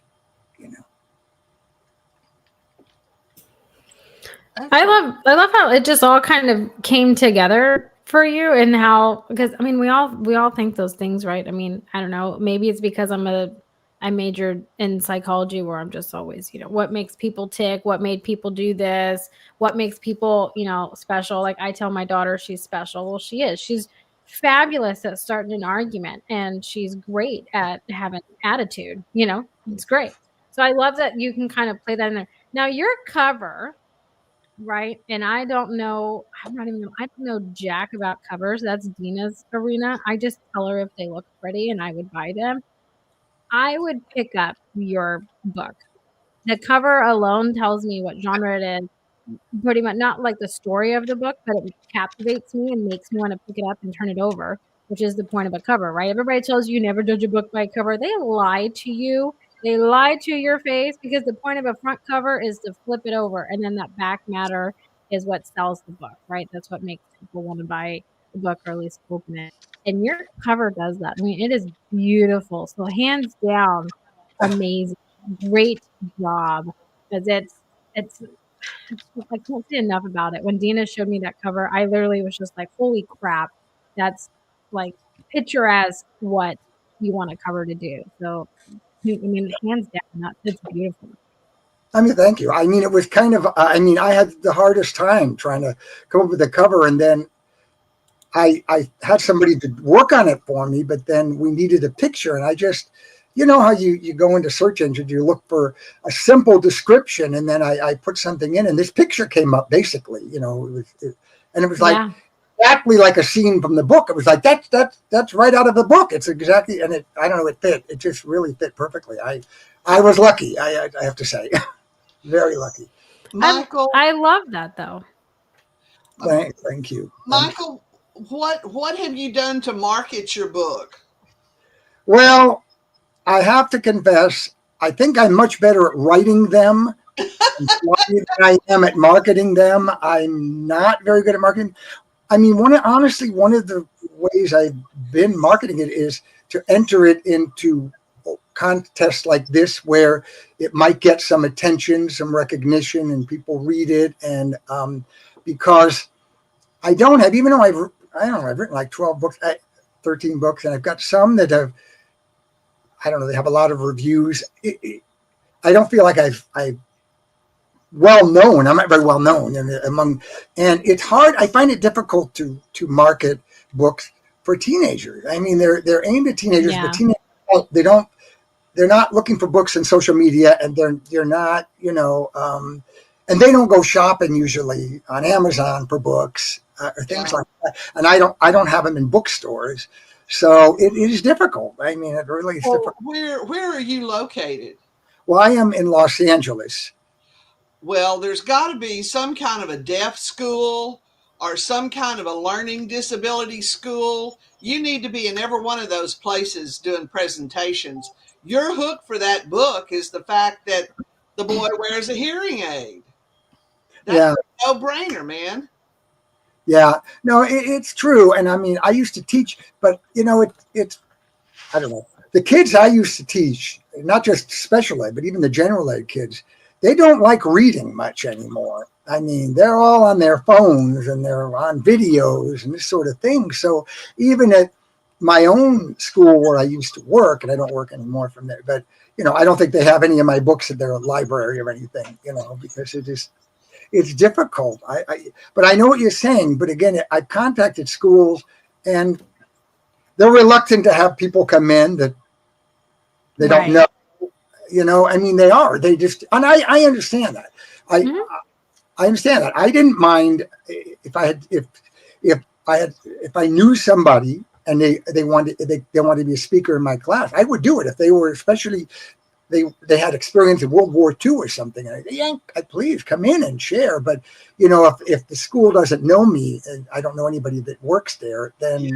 I love how it just all kind of came together for you, and how, because I mean we all think those things, right? I mean, I don't know, maybe it's because I majored in psychology, where I'm just always, what makes people tick, what made people do this, what makes people, special. Like I tell my daughter she's special. Well, she is. She's fabulous at starting an argument, and she's great at having attitude. It's great. So I love that you can kind of play that in there. Now your cover, right? And I don't know jack about covers. That's Dina's arena. I just tell her if they look pretty and I would buy them. I would pick up your book. The cover alone tells me what genre it is. Pretty much not like the story of the book, but it captivates me and makes me want to pick it up and turn it over, which is the point of a cover, right? Everybody tells you never judge a book by cover. They lie to you. They lie to your face, because the point of a front cover is to flip it over, and then that back matter is what sells the book, right? That's what makes people want to buy the book, or at least open it. And your cover does that. I mean, it is beautiful. So hands down, amazing. Great job. Because it's I can't say enough about it. When Dina showed me that cover, I literally was just like, holy crap. That's like picturesque what you want a cover to do. So I mean, hands down, it's beautiful. I mean, thank you. I mean, it was kind of, I had the hardest time trying to come up with the cover, and then I had somebody to work on it for me, but then we needed a picture, and I just, how you go into search engines, you look for a simple description, and then I put something in, and this picture came up basically, it was like exactly like a scene from the book. It was like, that's right out of the book. It's exactly, and it fit. It just really fit perfectly. I was lucky, I have to say. Very lucky. Michael, I love that though. Thank you. Michael, what have you done to market your book? Well, I have to confess, I think I'm much better at writing them than I am at marketing them. I'm not very good at marketing. I mean, one of the ways I've been marketing it is to enter it into contests like this, where it might get some attention, some recognition, and people read it. And because I don't have, even though I've written like 12 books, 13 books, and I've got some that have, they have a lot of reviews. I don't feel like I'm well known. I'm not very well known and it's hard. I find it difficult to market books for teenagers. I mean, they're aimed at teenagers, but teenagers, they don't they're not looking for books in social media, and they're not, and they don't go shopping usually on Amazon for books or things like that. And I don't have them in bookstores, so it is difficult. I mean, it really is difficult. Where are you located? Well, I am in Los Angeles. Well, there's got to be some kind of a deaf school or some kind of a learning disability school. You need to be in every one of those places doing presentations. Your hook for that book is the fact that the boy wears a hearing aid. That's a no-brainer, man. Yeah, no, it's true. And I mean, I used to teach, but it's I don't know. The kids I used to teach, not just special ed, but even the general ed kids, they don't like reading much anymore. I mean, they're all on their phones and they're on videos and this sort of thing. So even at my own school where I used to work, and I don't work anymore from there, but I don't think they have any of my books at their library or anything, because it's difficult. But I know what you're saying. But again, I've contacted schools and they're reluctant to have people come in that they don't know. I mean, they are. They just, and I understand that. I understand that. I didn't mind if I knew somebody and they wanted to be a speaker in my class. I would do it if they were, especially they had experience in World War II or something. And please come in and share. But if the school doesn't know me and I don't know anybody that works there, then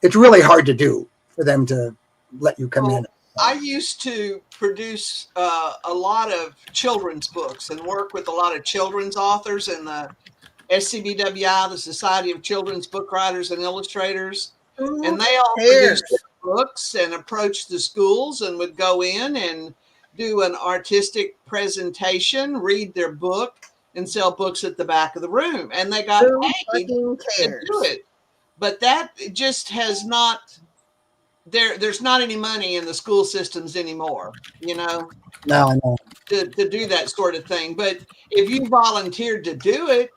it's really hard to do for them to let you come in. I used to produce a lot of children's books and work with a lot of children's authors in the SCBWI, the Society of Children's Book Writers and Illustrators. And they all produced books and approached the schools and would go in and do an artistic presentation, read their book, and sell books at the back of the room. And they got paid to do it. But that just has not... There's not any money in the school systems anymore, No, I know. to do that sort of thing. But if you volunteered to do it,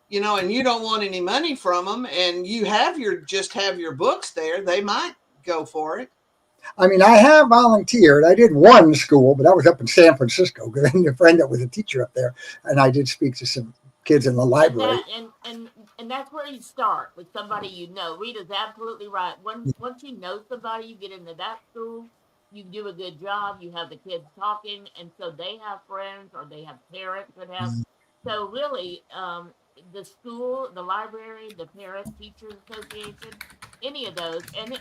and you don't want any money from them, and you have your books there, they might go for it. I mean, I have volunteered. I did one school, but that was up in San Francisco because I had a friend that was a teacher up there, and I did speak to some kids in the library. And that's where you start with somebody you know. Rita's absolutely right. Once you know somebody, you get into that school, you do a good job, you have the kids talking, and so they have friends or they have parents that have. So really, the school, the library, the Parent Teachers Association, any of those, and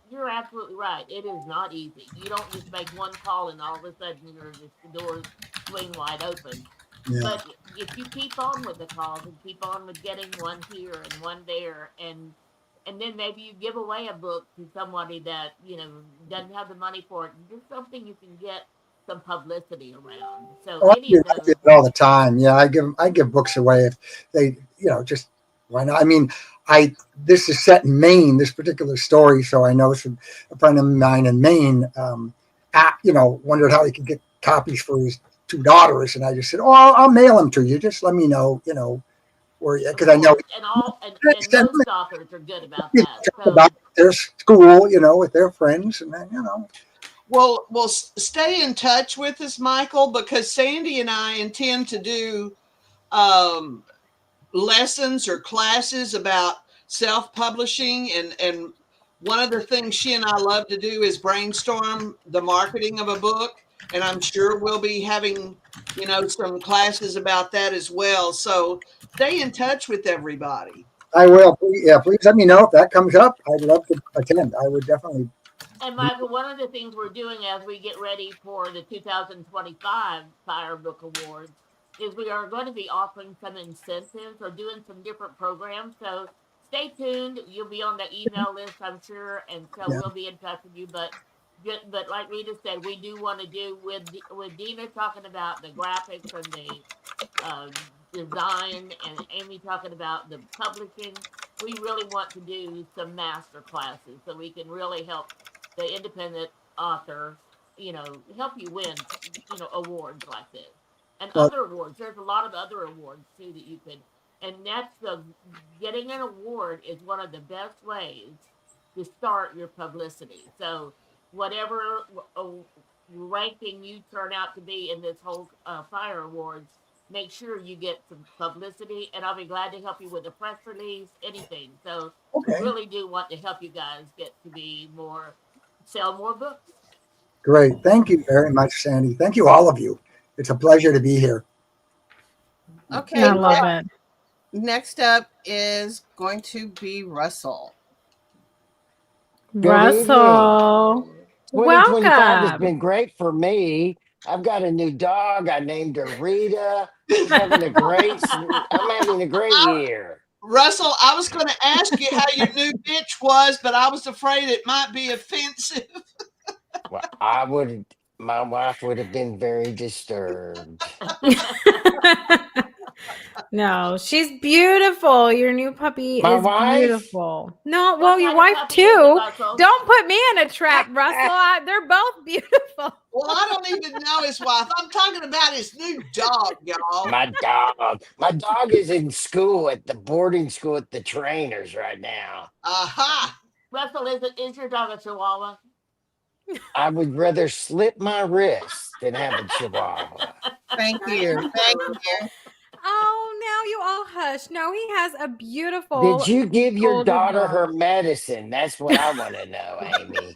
you're absolutely right. It is not easy. You don't just make one call and all of a sudden the doors swing wide open. Yeah. But if you keep on with the calls and keep on with getting one here and one there, and then maybe you give away a book to somebody that doesn't have the money for it, just something you can get some publicity around. So I do it all the time. Yeah, I give books away if they just why not? I mean, this is set in Maine, this particular story, so I know some a friend of mine in Maine wondered how he could get copies for his two daughters, and I just said, I'll mail them to you. Just let me know, where you, because I know and most authors are good about that. About their school, with their friends, and then Well, stay in touch with us, Michael, because Sandy and I intend to do lessons or classes about self-publishing, and one of the things she and I love to do is brainstorm the marketing of a book, and I'm sure we'll be having some classes about that as well. So stay in touch with everybody. I will. Please let me know if that comes up. I'd love to attend. I would definitely. And Michael, one of the things we're doing as we get ready for the 2025 FIRE Book Awards is we are going to be offering some incentives or doing some different programs. So stay tuned. You'll be on the email list, I'm sure, and so we'll be in touch with you. But like Rita said, we do want to do with Dina talking about the graphics and the design, and Aimee talking about the publishing. We really want to do some master classes so we can really help the independent author, help you win, awards like this. And other awards. There's a lot of other awards too that you could, and that's getting an award is one of the best ways to start your publicity. So whatever ranking you turn out to be in this whole FIRE Awards, make sure you get some publicity, and I'll be glad to help you with a press release, anything. So we Okay, really do want to help you guys get to be sell more books. great. Thank you very much, Sandy. Thank you, all of you. It's a pleasure to be here. Okay. I love it. Next up is going to be Russell. Good evening. Russell, 2025 has welcome. been great for me. I've got a new dog. I named her Rita. I'm having a great year. Russell, I was going to ask you how your new bitch was, but I was afraid it might be offensive. Well, my wife would have been very disturbed. No, she's beautiful. Your new puppy My is wife? beautiful. No, What well, your kind of wife puppy is it, too. Russell? Don't put me in a trap, Russell. They're both beautiful. Well, I don't even know his wife. I'm talking about his new dog, y'all. My dog is in school at the boarding school at the trainers right now. Aha. Russell, is your dog a Chihuahua? I would rather slip my wrist than have a Chihuahua. Thank you. Thank you. Oh, now you all hush. No, he has a beautiful. Did you give your golden daughter dog. her medicine? That's what I want to know, Aimee.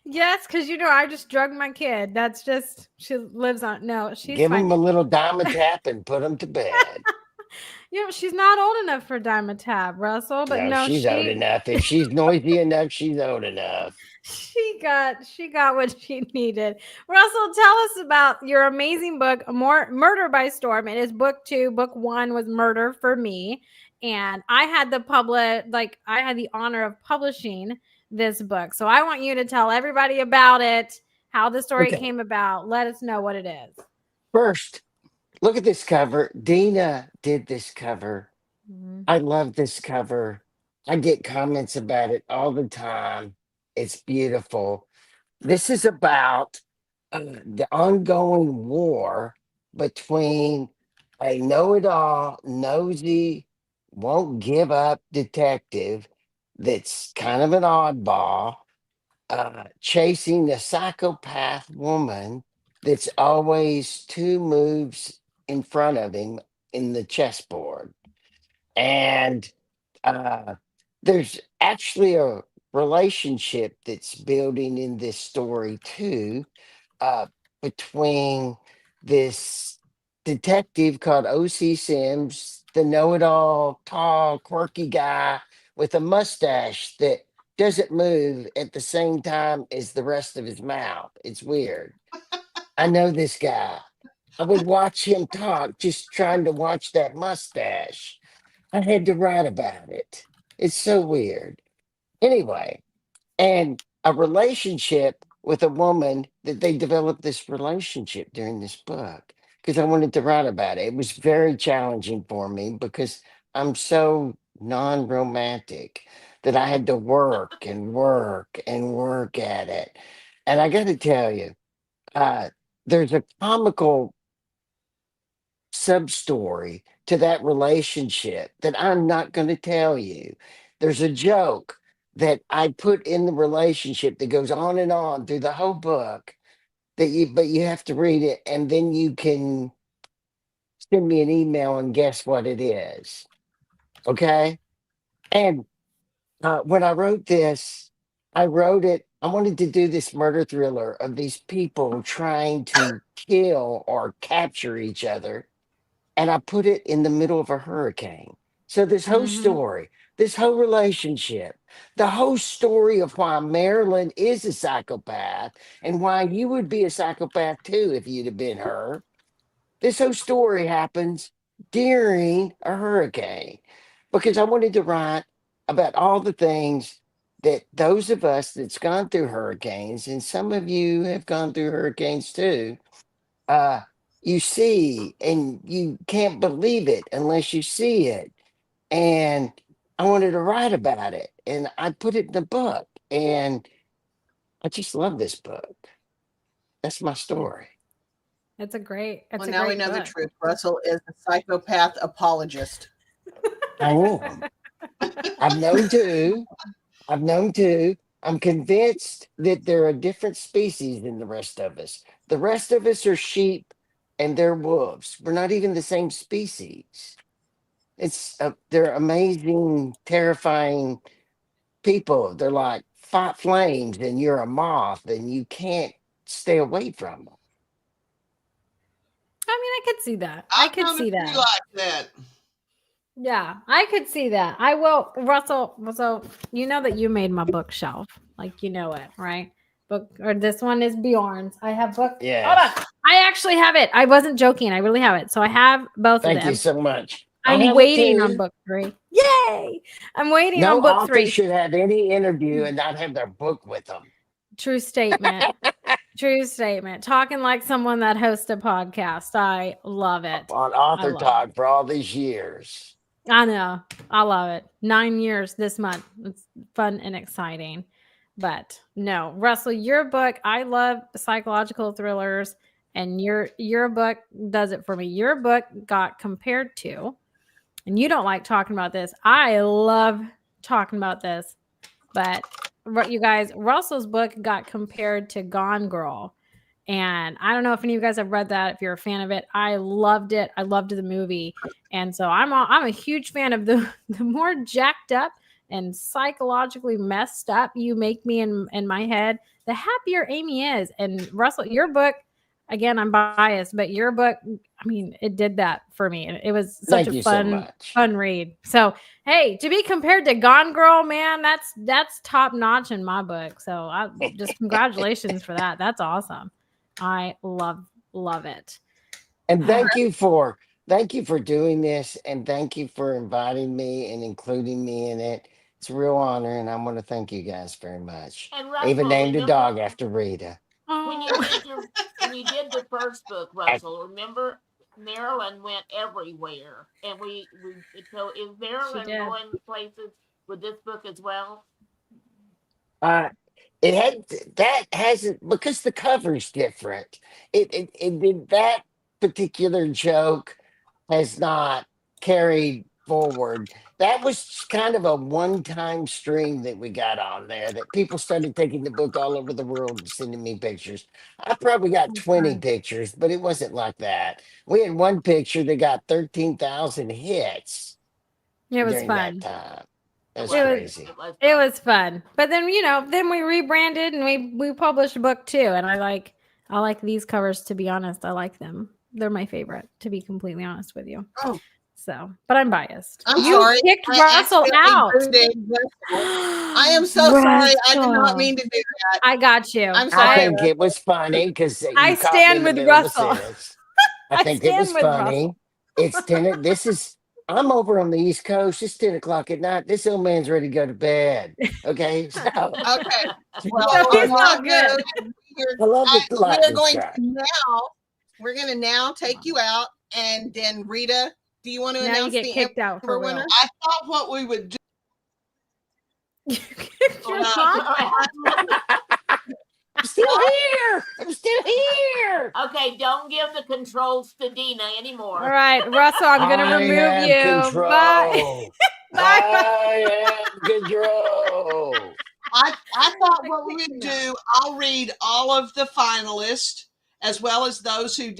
Yes, because I just drugged my kid. That's just she lives on. No, she's Give fine. him a little Dimetap and put him to bed. She's not old enough for Dimetap, Russell. But no, she's old enough. If she's noisy enough, she's old enough. she got what she needed. Russell, tell us about your amazing book, Murder by Storm. It is book 2. Book 1 was Murder for me, and I had the honor of publishing this book. So I want you to tell everybody about it, how the story came about. Let us know what it is. First, look at this cover. Dina did this cover. Mm-hmm. I love this cover. I get comments about it all the time. It's beautiful. This is about the ongoing war between a know-it-all, nosy, won't give up detective that's kind of an oddball, chasing a psychopath woman that's always 2 moves in front of him in the chessboard. And there's actually a relationship that's building in this story too, between this detective called O.C. Sims, the know-it-all, tall, quirky guy with a mustache that doesn't move at the same time as the rest of his mouth. It's weird. I know this guy. I would watch him talk, just trying to watch that mustache. I had to write about it. It's so weird. Anyway, and a relationship with a woman that they developed this relationship during this book because I wanted to write about it. It was very challenging for me because I'm so non-romantic that I had to work and work and work at it. And I got to tell you, there's a comical sub story to that relationship that I'm not going to tell you. There's a joke that I put in the relationship that goes on and on through the whole book but you have to read it and then you can send me an email and guess what it is. Okay? And when I wrote this, I wanted to do this murder thriller of these people trying to kill or capture each other. And I put it in the middle of a hurricane. So this whole story, this whole relationship, the whole story of why Marilyn is a psychopath and why you would be a psychopath too if you'd have been her. This whole story happens during a hurricane because I wanted to write about all the things that those of us that's gone through hurricanes, and some of you have gone through hurricanes too, you see, and you can't believe it unless you see it. And I wanted to write about it, and I put it in the book, and I just love this book. That's my story. It's a great. Well, now we know the truth. Russell is a psychopath apologist. I am. I've known two. I'm convinced that they're a different species than the rest of us. The rest of us are sheep and they're wolves. We're not even the same species. They're amazing, terrifying people. They're like flat flames, and you're a moth, and you can't stay away from them. I mean, I could see that. I could see that. Like that. Yeah, I could see that. I will, Russell. So you know that you made my bookshelf, like you know it, right? Book or this one is Bjorn's. I have book. Yes. Hold on, I actually have it. I wasn't joking. I really have it. So I have both Thank of them. you so much. I'm waiting on book 3. Yay! I'm waiting on book 3. No author should have any interview and not have their book with them. True statement. True statement. Talking like someone that hosts a podcast. I love it. On AuthorTalk for all these years. I know. I love it. 9 years this month. It's fun and exciting. But no, Russell, your book, I love psychological thrillers, and your book does it for me. Your book got compared to, and you don't like talking about this. I love talking about this. But you guys, Russell's book got compared to Gone Girl. And I don't know if any of you guys have read that, if you're a fan of it. I loved it. I loved the movie. And so I'm a huge fan of the more jacked up and psychologically messed up you make me in my head, the happier Aimee is. And Russell, your book, again, I'm biased, but your book, I mean, it did that for me. It was such a fun read. So, hey, to be compared to Gone Girl, man, that's top notch in my book. So I just congratulations for that. That's awesome. I love it. And thank you for doing this, and thank you for inviting me and including me in it. It's a real honor, and I want to thank you guys very much. And I even named a dog after Rita. When you did the first book, Russell, remember Marilyn went everywhere, and so is Marilyn going places with this book as well? Hasn't, because the cover's different. That particular joke has not carried forward. That was kind of a one-time stream that we got on there, that people started taking the book all over the world and sending me pictures. I probably got 20 pictures, but it wasn't like that. We had one picture that got 13,000 hits. It was fun. That time. It was crazy. It was fun. But then, then we rebranded and we published a book too. And I like these covers, to be honest. I like them. They're my favorite, to be completely honest with you. Oh. So, but I'm biased. I'm sorry. Kicked Russell out. I am so sorry. I did not mean to do that. I got you. I'm sorry. I think it was funny because I stand with Russell. I think it was funny. It's 10. I'm over on the East Coast. It's 10 o'clock at night. This old man's ready to go to bed. Okay. So, okay. Well, it's not good. I love we're going to now take you out, and then Rita, do you want to announce the kicked out for winner? I thought what we would do. I'm still here. I'm still here. Okay, don't give the controls to Dina anymore. All right, Russell, I'm going to remove you. Control. Bye. I am control. I thought what we would do, I'll read all of the finalists, as well as those who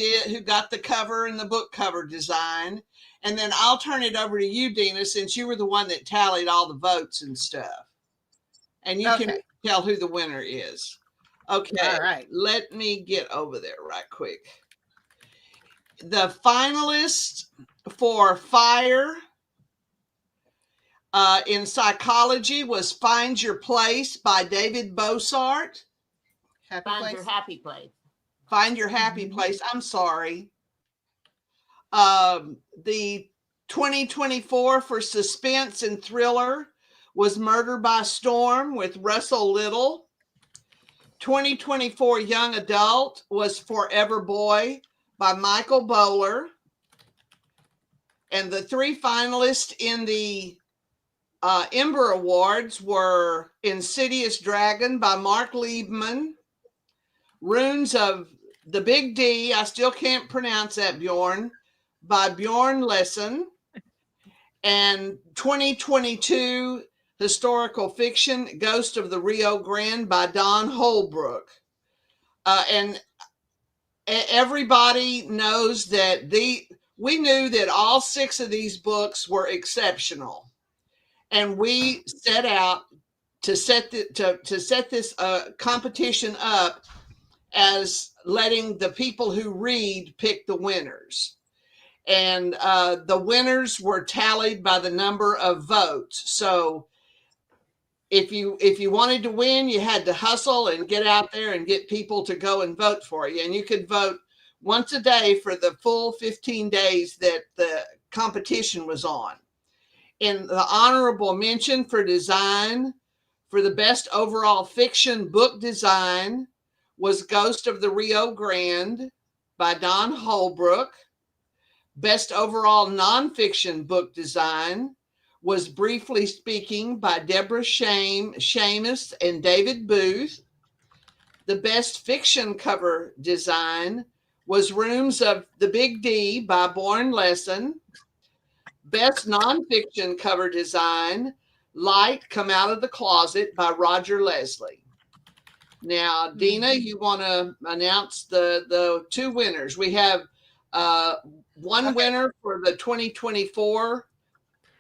got the cover and the book cover design. And then I'll turn it over to you, Dina, since you were the one that tallied all the votes and stuff. And you can tell who the winner is. Okay. All right. Let me get over there right quick. The finalists for FIRE in psychology was Find Your Place by David Bossert. Find Your Happy Place. Find Your Happy Place. I'm sorry. The 2024 for suspense and thriller was Murder by Storm with Russell Little. 2024 young adult was Forever Boy by Michael Bowler. And the 3 finalists in the Ember Awards were Insidious Dragon by Marc Liebman, Runes of the Big D, I still can't pronounce that, Bjorn, by Bjorn Leesson, and 2022 historical fiction, Ghost of the Rio Grande by Don Holbrook. And everybody knows that we knew that all 6 of these books were exceptional. And we set out to set this competition up as letting the people who read pick the winners. And the winners were tallied by the number of votes. So if you wanted to win, you had to hustle and get out there and get people to go and vote for you. And you could vote once a day for the full 15 days that the competition was on. In the honorable mention for design, for the best overall fiction book design, was Ghost of the Rio Grande by Don Holbrook. Best overall nonfiction book design was Briefly Speaking by Deborah Shamus and David Booth. The best fiction cover design was Rooms of the Big D by Bjorn Leesson. Best nonfiction cover design, Light Come Out of the Closet by Roger Leslie. Now, Dina, you want to announce the 2 winners? We have one winner for the 2024.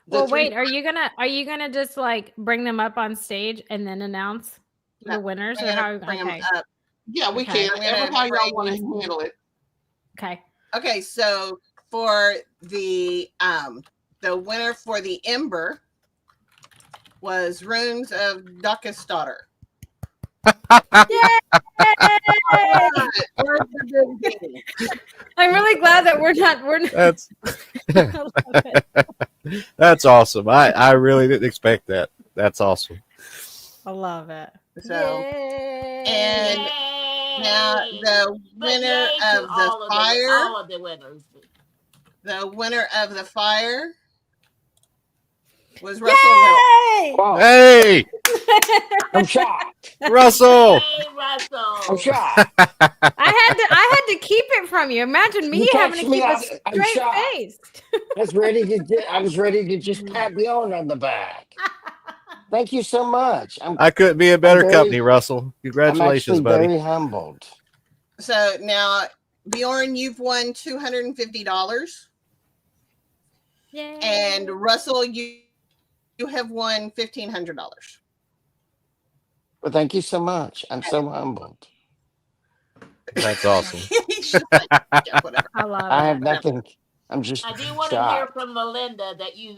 Well, wait, are you gonna just like bring them up on stage and then announce the winners, or how? Bring them up. Yeah, we can. Whatever how y'all want to handle it. Okay. Okay, so for the winner for the Ember was Runes of Duck's Daughter. I'm really glad that we're not. That's awesome. I really didn't expect that. That's awesome. I love it. So, and now the winner of the FIRE. All of the winners. The winner of the FIRE was Russell Little. Wow. Hey, I'm shocked. Russell. Hey, Russell. I'm shocked. I had to keep it from you. Imagine me You having to touched me, keep I'm a straight shocked. face. I was ready to just pat Bjorn on the back. Thank you so much. I couldn't be in better very- company, Russell. Congratulations, I'm buddy. very humbled. So now, Bjorn, you've won $250. Yay. And Russell, you have won $1,500. Well, thank you so much. I'm so humbled. That's awesome. Yeah, whatever. I love I it. have nothing. I'm just I do want to hear shocked. from Melinda that you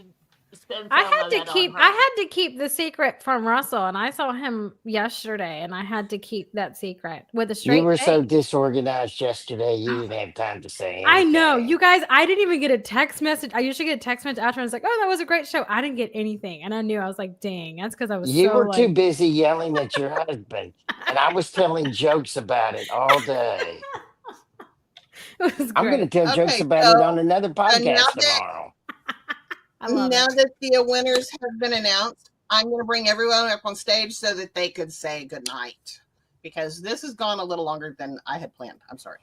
spend. I some had of to that on keep her. I had to keep the secret from Russell, and I saw him yesterday, and I had to keep that secret with a straight You were face. so disorganized yesterday. You didn't have time to say anything. I know, you guys. I didn't even get a text message. I usually get a text message after, and I was like, "Oh, that was a great show." I didn't get anything, and I knew. I was like, "Dang, that's because I was You so were like." too busy yelling at your husband, and I was telling jokes about it all day. It was I'm going to great. tell jokes Okay, about so it on another podcast now that- tomorrow. I love Now it. that the winners have been announced, I'm going to bring everyone up on stage so that they could say goodnight, because this has gone a little longer than I had planned. I'm sorry.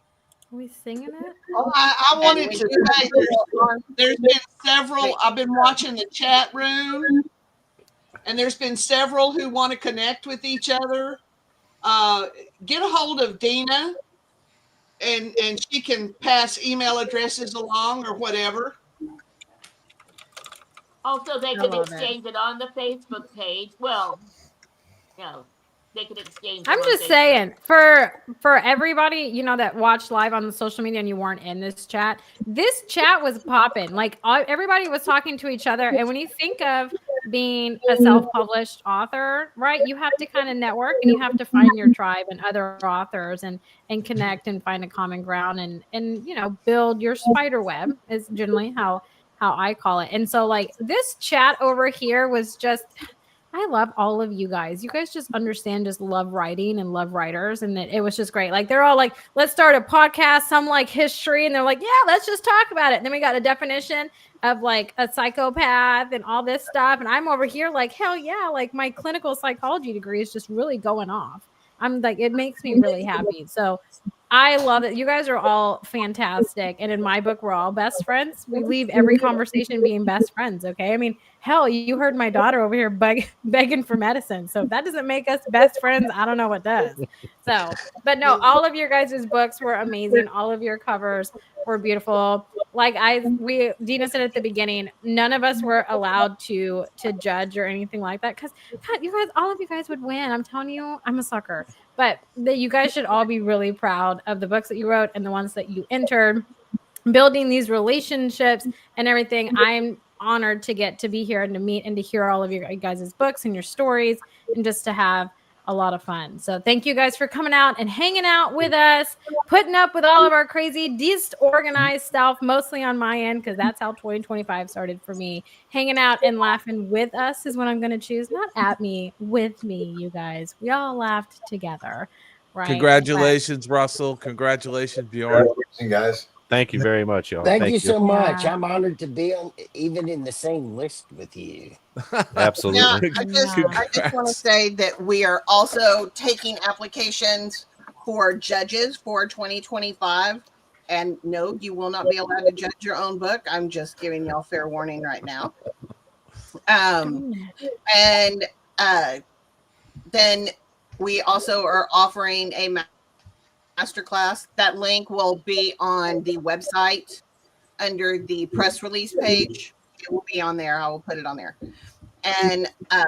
Are we singing it? Oh, I wanted And we to do have say to- there's been several. I've been watching the chat room, and there's been several who want to connect with each other. Get a hold of Dina, and she can pass email addresses along or whatever. Also, they I could love it. exchange it on the Facebook page. Well, they could exchange. I'm it on just Facebook. saying, for everybody, that watched live on the social media and you weren't in this chat was popping. Like everybody was talking to each other. And when you think of being a self-published author, right, you have to kind of network and you have to find your tribe and other authors and connect and find a common ground and build your spider web is generally how I call it. And so like this chat over here was just, I love all of you guys. You guys just understand, just love writing and love writers. And it was just great. Like they're all like, let's start a podcast, some like history. And they're like, yeah, let's just talk about it. And then we got a definition of like a psychopath and all this stuff. And I'm over here like, hell yeah. Like my clinical psychology degree is just really going off. I'm like, it makes me really happy. So I love it. You guys are all fantastic. And in my book, we're all best friends. We leave every conversation being best friends. Okay. I mean, hell, you heard my daughter over here begging for medicine. So if that doesn't make us best friends, I don't know what does. So, but no, all of your guys' books were amazing. All of your covers were beautiful. Like Dina said at the beginning, none of us were allowed to judge or anything like that. Cause God, you guys, all of you guys would win. I'm telling you, I'm a sucker. But you guys should all be really proud of the books that you wrote and the ones that you entered, building these relationships and everything. I'm honored to get to be here and to meet and to hear all of your guys' books and your stories and just to have a lot of fun. So thank you guys for coming out and hanging out with us, putting up with all of our crazy, disorganized stuff, mostly on my end, because that's how 2025 started for me. Hanging out and laughing with us is what I'm going to choose, not at me, with me, you guys. We all laughed together, right? Congratulations, Russell. Congratulations, Bjorn. Guys. Thank you very much, y'all. Thank you so much. I'm honored to be on, even in the same list with you. Absolutely. Now, I just want to say that we are also taking applications for judges for 2025. And no, you will not be allowed to judge your own book. I'm just giving y'all fair warning right now. And then we also are offering a masterclass. That link will be on the website under the press release page. It will be on there. I will put it on there. And that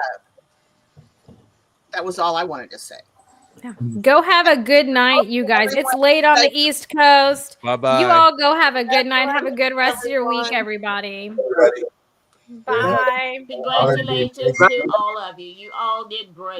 was all I wanted to say. Yeah. Go have a good night, you guys. It's late on the East Coast. Bye-bye. You all go have a good night. Have a good rest of your week, everybody. Bye. Congratulations to all of you. You all did great.